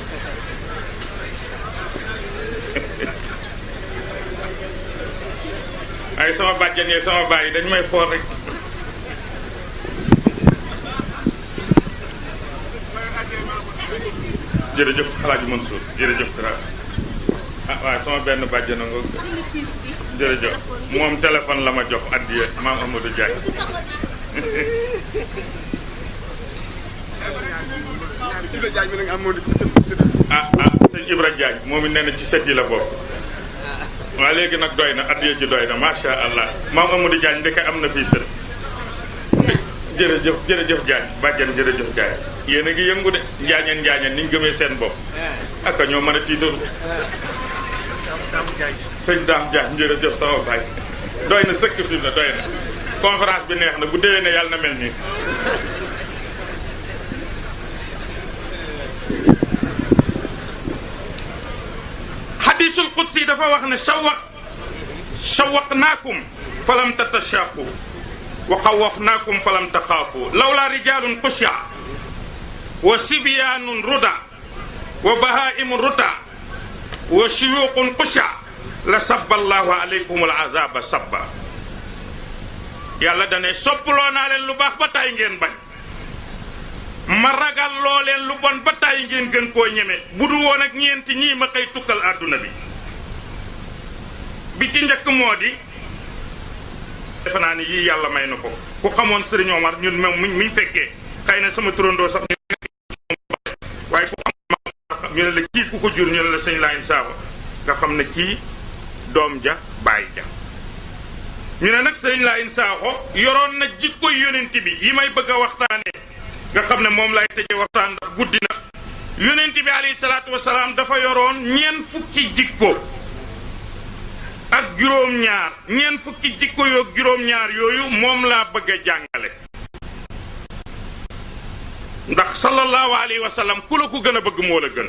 ay sama bàjjan yee sama baay yi dañ may xool rek jërëjëf Alaaji Mansour jërëjëf dara waaye sama benn bàjjana nga jërëjëf moom téléphone la ma jox addiya maam Amadou Diagne sëñ Ibra Diagne moom it nee na ci set yi la bokk waaye léegi nag doy na addiya ji doy na macha allah maam Amadou Diagne ndeke am na fii sët jërëjëf Diagne bàjjan jërëjëf Diagne yéen a ngi yëngu de njaañeen ni ñu gëmee seen bopp aka ñoo mën a tiitaru sëñ Daam Diagne jërëjëf sama baay doy na sëkk fi na doy na conférence bi neex na bu déwee ne yàlla na mel nii hadisul qudsi dafa wax ne shawaqnaakum falam tatashaqu wa xawafnaakum falam taxaafu lawlaa rijaalun xusha wa sibyaanun ruda wa bahaa'imun ruta wa shuyuuqun xusha la sabba allahu aleykum al azaba sabba yàlla dane soppaloo naa leen lu baax ba tay ngeen bañ ma ragal loo leen lu bon ba tay ngeen gën koo ñeme bu du woon ak ñeenti ñii ma xëy tukkal àdduna bi ci njëkk moo di defe naa ni yii yàlla may na ko ku xamoon Sëriñ Omar ñun même muñ fekkee xëy na sama turandoo sax waaye ku xam ñu ne la kii ku ko jur ñu ne la sëñ Laay Sakho nga xam ne kii doom ja baay ja ñu ne nag sëñ Laay Sakho yoroon na jikko yonent bi yi may bëgg a waxtaanee nga xam ne moom lay tëjee waxtaan ndax guddi na yonent bi alayhi salaatu wasalaam dafa yoroon ñeent fukki jikko ak juróom-ñaar ñeent fukki jikko yoog juróom-ñaar yooyu moom laa bëgg a jàngale ndax sallallahu alayhi wa sallam ku la ko gën a bëgg moo la gën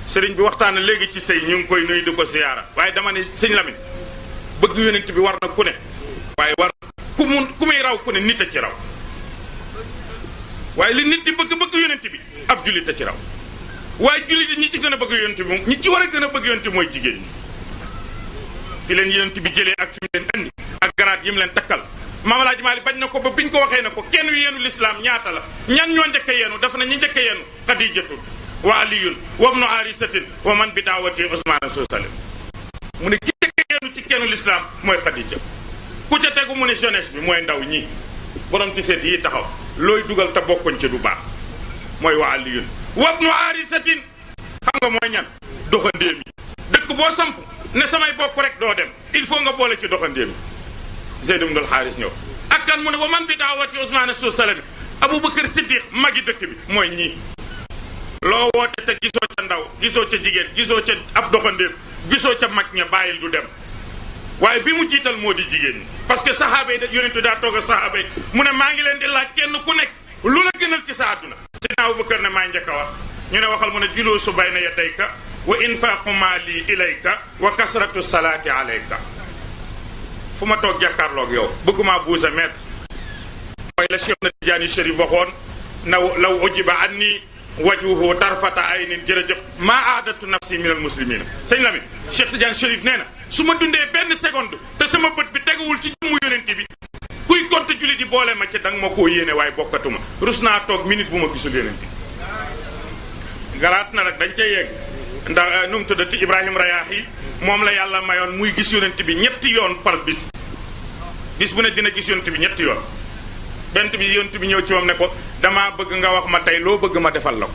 sëriñ bi waxtaane léegi ci sëy ñu ngi koy nuyu di ko siyaara waaye dama ne sëñ Lamine bëgg yonent bi war na ku ne waaye war ku muy raw ku ne nit a ci raw waaye li nit di bëgg yonent bi ab jullit a ci raw waaye jullit ñi ci gën a bëgg yonent bi moom ñi ci war a gën a bëgg yonent bi mooy jigéen ñi fi leen yonent bi jëlee ak fi mu leen andi ak garaat yi mu leen takkal Maam Alaaji Maalik bañ na ko ba biñ ko waxee na ko kenn yeenu lislaam ñaata la ñan ñoo njëkk a yeenu dafa na ñu njëkk a yeenu Xadiijatu wa Aliyun wa ibnu Harisatin wa man bi daawati Usmaan Salim mu ne ki njëkk a yeenu ci kennu lislaam mooy Xadiija ku ca tegu mu ne jeunesse bi mooy ndaw ñi borom ci seet yi taxaw looy dugal te bokkuñ ci du baax mooy wa Aliyun wa ibnu Harisatin xam nga mooy ñan doxandéem yi dëkk boo samp ne samay bokk rek doo dem il faut nga boole ci doxandéem yi Zeyd ibnul Xaaris ñëw ak kan mu ne wa man bi daawati Usmaan Salim Abubakar Siddiq magi dëkk bi mooy ñii loo woote te gisoo ca ndaw gisoo ca jigéen gisoo ca ab doxandéem gisoo ca mag ña bàyyil du dem waaye bi mu jiital moo di jigéen ñi parce que saxaaba yi da yonentu daa toog a saxaaba yi mu ne maa ngi leen di laaj kenn ku nekk lu la gënal ci sa àdduna Seydina Abubakar ne maa njëkk a wax ñu ne waxal mu ne juluusu bayna yadayka wa infaaqu maali ilayka wa kasratu salaati alayka fu ma toog jàkkaarloog yow bëgguma buusa maître mooy la Cheikh na Tijaani Chérif waxoon law ujiba anni wajhuhu tarfata aynin jërëjëf maa aadatu nafsi min al muslimina sëñ Lamine Cheikh Tidiane Chérif nee na su ma dundee benn seconde te sama bët bi teguwul ci jëmmu yonent bi kuy compte julli di boole ma ci danga ma koo yéene waaye bokkatuma rus naa toog minute bu ma gisul yonent bi galaat na nag dañ cay yegg ndax nu mu tuddati Ibrahim Rayaahi moom la yàlla mayoon muy gis yonent bi ñetti yoon par bis bu ne dina gis yonent bi ñetti yoon bent bi yonent bi ñëw ci moom ne ko damaa bëgg nga wax ma tey loo bëgg ma defal la ko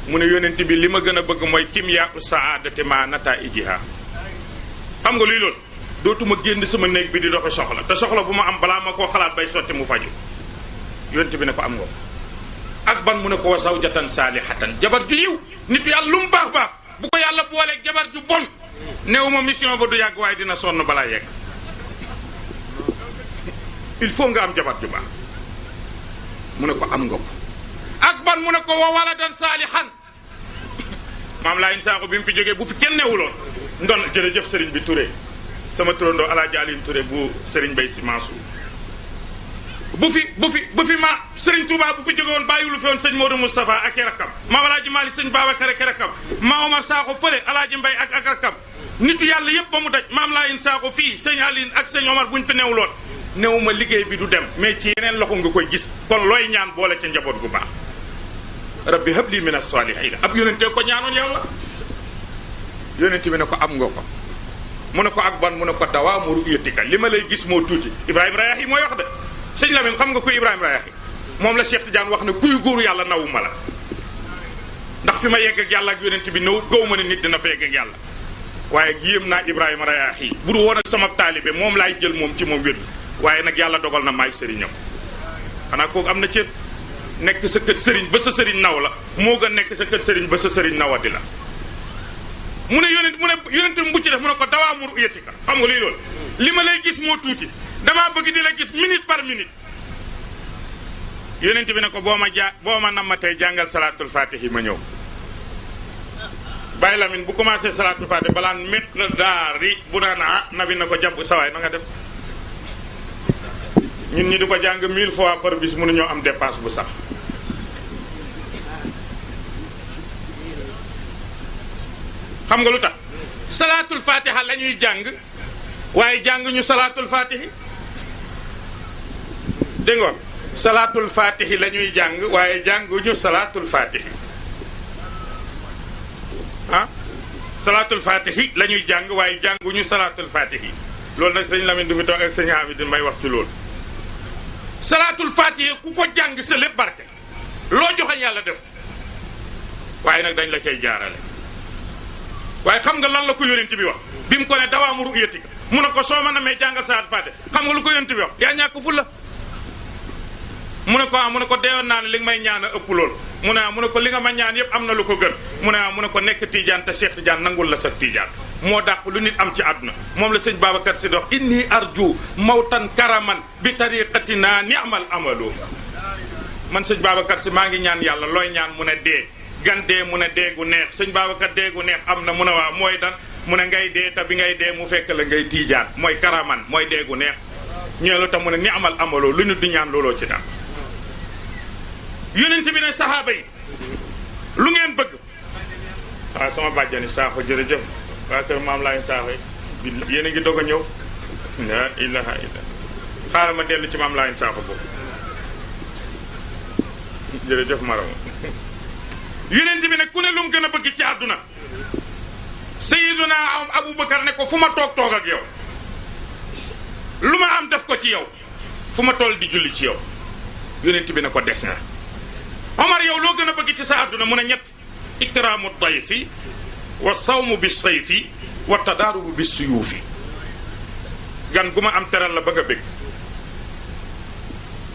mu ne yonent bi li ma gën a bëgg mooy kimya u saadati ma nataijiha xam nga luy loolu dootuma génn sama néeg bi di doxi soxla te soxla bu ma am balaa ma koo xalaat bay sotti mu faju yonent bi ne ko am nga ak ban mu ne ko wa zawjatan saalihatan jabar ju yiw nit yàlla lu mu baax baax bu ko yàlla booleeg jabar ju bon néew ma mission ba du yàgg waaye dina sonn balaa yegg il faut nga am jabar ju baax mu ne ko am nga ko ak ban mu ne ko wa waladan saalihan maam laa insaaxu bi mu fi jógee bu fi kenn newuloon ndon jërëjëf sëriñ bi Touré sama turandoo Alaaji Alioune Touré bu sëriñ Bay Si Mansour bu fi ma sëriñ Touba bu fi jóge woon bàyyiwulu fi woon sëñ Modou Moustapha ak i rakkam ma Alaaji Maali sëñ Babacar ak i rakkam ma Omar Sakho fële Alaaji Mbay ak rakkam nitu yàlla yépp ba mu daj maam laa insaaxu fii sëñ Alioune ak sëñ Omar buñ fi newuloon newuma liggéey bi du dem mais ci yeneen loxo nga koy gis kon looy ñaan boole ca njaboot gu baax rabbi habli min as-salihin ab yonente ko ñaanoon yàlla yonente bi ne ko am nga ko mu ne ko ak ban mu ne ko dawaamu ru'yatika li ma lay gis moo tuuti Ibrahima Rayaahi mooy wax de sëñ Lamine xam nga kuy Ibrahima Rayaahi moom la Cheikh Tidiane wax ne kuy góoru yàlla nawuma la ndax fi ma yegg ak yàlla ak yonente bi naw gaw ma ne nit dina fa yegg ak yàlla waaye yéem naa Ibrahima Rayaahi bu du woon ak sama taalibe moom laay jël moom ci moom wér waaye nag yàlla dogal na maay sëriñam xanaa kooku am na cër nekk sa kër sëriñ ba sa sëriñ naw la moo gën nekk sa kër sëriñ ba sa sëriñ nawadi la mu ne yonent mu ci def mu ne ko dawaa mur uyetika xam nga luy loolu li ma lay gis moo tuuti damaa bëgg di la gis minute par minute yonent bi ne ko boo ma nam ma tey jàngal salaatul fatihi ma ñëw Baye Lamine bu commencé salaatul fatihi balaan miqdaari bu naan nabi na ko jàpp sawaay na nga def ñun ñi di ko jàng 1000 fois par bis mënuñoo am dépense bu sax xam nga lu tax salaatul fatiha la ñuy jàng waaye jàng ñu salaatul fatihi dégg nga salaatul fatihi la ñuy jàng waaye jànguñu salaatul fatihi salaatul fatihi la ñuy jàng waaye jànguñu salaatul fatihi loolu nag sëñ Lamine du fi toog ak sëñ Hamid may wax ci loolu salaatul fatiha ku ko jàng sa lépp barke loo joxe yàlla def waaye nag dañ la cay jaarale waaye xam nga lan la ko yonent bi wax bi mu ko ne dawaamu ru'yatika mu ne ko soo mën a may jàngal salaatul fatiha xam nga lu ko yonent bi wax yaa ñàkk fulla mu ne ko deewoon naa ne li nga may ñaan a ëpp lool mu ne ko li nga ma ñaan yëpp am na lu ko gën mu ne ko nekk Tidiane te Cheikh Tidiane nangul la sa Tidiane moo dàq lu nit am ci àdduna moom la sëñ Babacar Si dox inni arju mawtan karaman bi tariqatina ni'mal amalu man sëñ Babacar Si maa ngi ñaan yàlla looy ñaan mu ne dee gan dee mu ne dee gu neex sëñ Babacar dee gu neex am na mu ne waaw mooy dan mu ne ngay dee te bi ngay dee mu fekk la ngay Tidiane mooy karaman mooy dee gu neex ñeelu tam mu ne ni'mal amalu lu nit di ñaan looloo ci daal yonent bi ne saxaaba yi lu ngeen bëgg waaw sama bàjjani saaxo jërëjëf waa kër maam laay saaxo yi yéen a ngi doog a ñëw la ilaha illa xaaral ma dellu ci maam laay saaxo boobu jërëjëf marama yonent bi ne ku ne lu mu gën a bëgg ci àdduna Sayyiduna Abubakar ne ko fu ma toog ak yow lu ma am def ko ci yow fu ma toll di julli ci yow yonent bi ne ko des na Omar yow loo gën a bëgg ci sa àdduna mu ne ñett ikraamu dayfi wa sawmu bi sayfi wa tadaarubu bi suyuufi gan gu ma am teral la bëgg a bëgg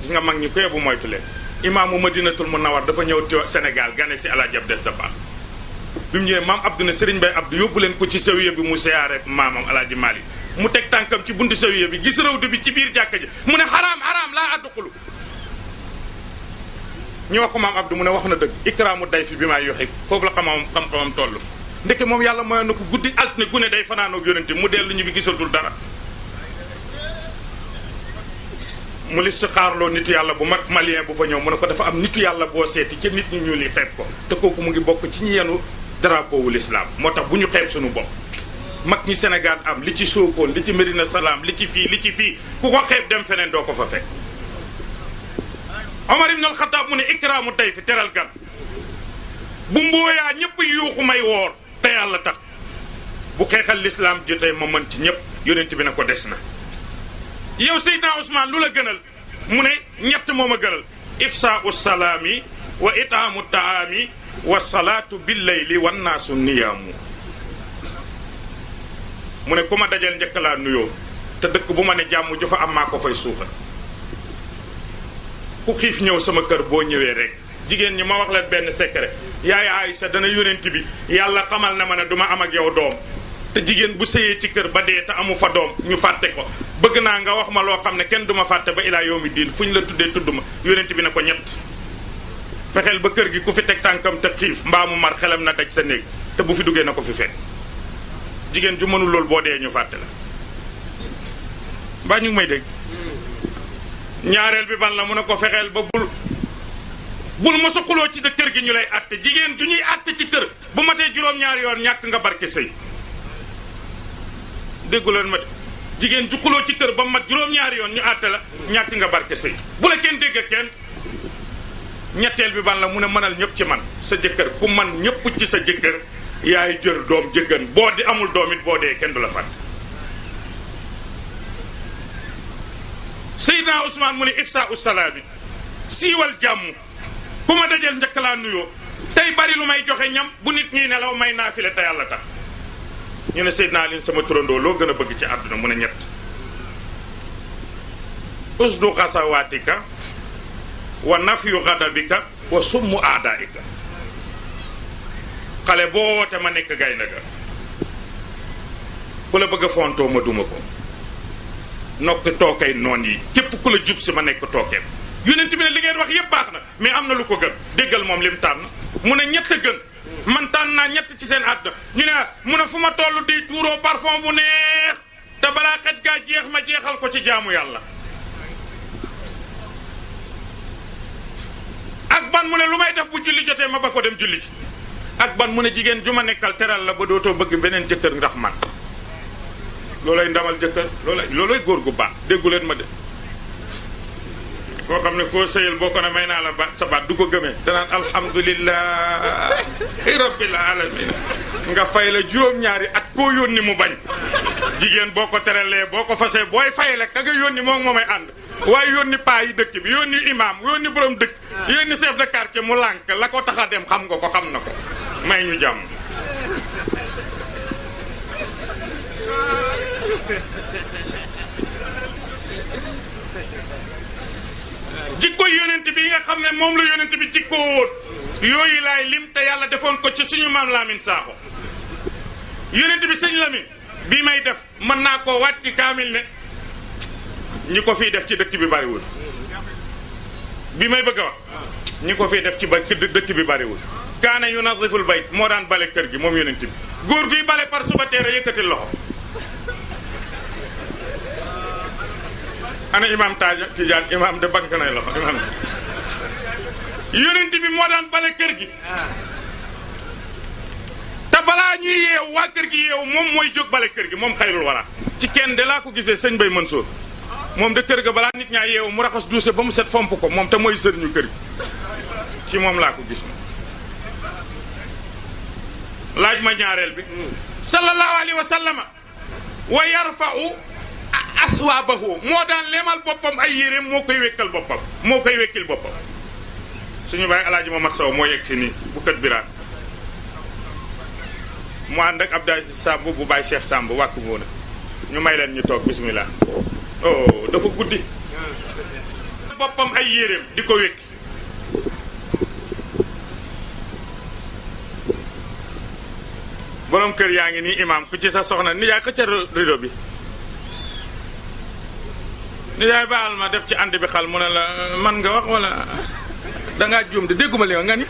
gis nga mag ñi koy bu moytu leen imaamu Madinatul Munawwar dafa ñëw Sénégal gane si Alaaji Abdes Dabakh bi mu ñëwee maam Abdou ne Serigne Bay Abdou yóbbu leen ko ci sawiya bi mu siyaare maamam Alaaji Maalik mu teg tànkam ci buntu sawiya bi gis rawdu bi ci biir jàkka ji mu ne xaraam laa adduxulu ñu wax ko maam Abdou mu ne wax na dëgg ikraamu day fi bi maa yoxi foofu la xam-xamam toll ndeke moom yàlla mooy na ko guddi altine gune day fanaanoog yonente mu dellu ñu bi gisatul dara mu listixaarloo nitu yàlla bu mag malien bu fa ñëw mu ne ko dafa am nitu yàlla boo seeti ca nit ñi ñuul yi xeeb ko te kooku mu ngi bokk ci ñi yenu drapeau wu l'islam moo tax bu ñu xeeb suñu bopp mag ñi Sénégal am li ci Sokone li ci Medina Salaam li ci fii ku ko xeeb dem feneen doo ko fa fekk Omar ibn al-Khattab mu ne ikraamu tey fi teral gan bu mbooyaa ñëpp yuuxu may woor te yàlla tax bu xeexal l'islam jotee ma mën ci ñëpp yonent bi ne ko des na yow Seydina Ousmane lu la gënal mu ne ñett moo ma gënal ifsaau salaami wa itaamu taami wa salaatu billayli wan naasu niyaamu mu ne ku ma dajal njëkk laa nuyoo te dëkk bu ma ne jàmm ju fa am maa ko fay suuxal ku xiif ñëw sama kër boo ñëwee rek jigéen ñi ma wax leen benn secret yaay Aïcha dana yonent bi yàlla xamal na ma ne du ma am ak yow doom te jigéen bu sëyee ci kër ba dee te amu fa doom ñu fàtte ko bëgg naa nga wax ma loo xam ne kenn du ma fàtte ba ilaa yawmi diin fu ñu la tuddee tudd ma yonent bi ne ko ñett fexeel ba kër gi ku fi teg tànkam te xiif mbaa mu mar xelam na daj sa néeg te bu fi duggee na ko fi fekk jigéen ju mënul loolu boo dee ñu fàtte la mbaa ñu ngi may dégg ñaareel bi ban la mu ne ko fexeel ba bul ma sa xuloo ci kër gi ñu lay àtte jigéen ju ñuy àtte ci kër bu matee juróom-ñaari yoon ñàkk nga barke sëy déggu leen ma de jigéen ju xuloo ci kër ba mat juróom-ñaari yoon ñu àtte la ñàkk nga barke sëy bu la kenn dégg kenn ñetteel bi ban la mu ne mënal ñëpp ci man sa jëkkër ku man ñëpp ci sa jëkkër yaay jër doom jëggan boo di amul doom it boo dee kenn du la fàtte Seydina Ousmane mu ne ifsa usalaami siiwal jàmm ku ma dajal njëkk laa nuyoo tey bari lu may joxe ñam bu nit ñi nelaw may naafile te yàlla tax ñu ne Seydina Alioune sama turandoo loo gën a bëgg ci àdduna mu ne ñett usdu xasawaatika wa nafyu xadabika wa summu aadaika xale boo woote ma nekk gaynde ga ku la bëgg a fontoo ma duma ko nokk tookay noon yi képp ku la jub si ma nekk tookeem yonent bi ne li ngeen wax yépp baax na mais am na lu ko gën déggal moom lim tànn mu ne ñett a gën man tànn naa ñett ci seen àdduna ñu ne mu ne fu ma toll di tuuroo parfum bu neex te balaa xet gaa jeex ma jeexal ko ci jaamu yàlla ak ban mu ne lu may def bu julli jotee ma ba ko dem julli ci ak ban mu ne jigéen ju ma nekkal teral la ba dootoo bëgg beneen jëkkër ndax man loolay ndamal jëkkër loolay góor gu baax déggu leen ma de koo xam ne koo sëyal boo ko ne may naa la baat sa baat du ko gëmee danaan alhamdulillahi rabbil alamin nga fay la juróom-ñaari at koo yónni mu bañ jigéen boo ko teralee boo ko fasee booy fay la ka nga yónni moom moomay ànd waaye yónni paa yi dëkk bi yónni imam yónni borom dëkk yónni chef de quartier mu lànk la ko tax a dem xam nga ko xam na ko may ñu jàmm jikko yonent bi yi nga xam ne moom la yonent bi jikko woon yooyu laay lim te yàlla defoon ko ci suñu maam Lamine Sakho yonent bi sëñ Lamine bi may def mën naa koo wàcc ci kaamil ne ñi ko fiy def ci dëkk bi bariwul bi may bëgg a wax ñi ko fiy def ci dëkk bi bariwul kaana yunaziful bayt moo daan bale kër gi moom yonent bi góor guy bale par suba teere yëkkatil loxo ana imam Tijaan imam de bank nay loxo imam yonent bi moo daan bale kër gi te balaa ñuy yeew waa kër gi yeew moom mooy jóg bale kër gi moom xayrul wara ci kenn de laa ko gisee sëñ Bay Mansour moom de kër ga balaa nit ñaa yeew mu raxas duuse ba mu set fomp ko moom te mooy sëriñu kër gi ci moom laa ko gis laaj ma ñaareel bi sallallahu alayhi wa sallama wa yarfa'u aswaabahu moo daan leemal boppam ay yéreem moo koy wekkal boppam moo koy wekkil boppam suñu baay alaaji Mamad Sow moo yegg si nii bu kët biraan mu ànd ak Abdoulaye Samb bu Baye Cheikh Samb wàkk ngoona ñu may leen ñu toog bismillah oh dafa guddi boppam ay yéreem di ko wekki borom kër yaa ngi nii imaam ku ci sa soxna ni yaay xëcca rido bi ni yaay baal ma def ci ànd bi xal mu ne la man nga wax wala dangaa juum de dégguma li nga ni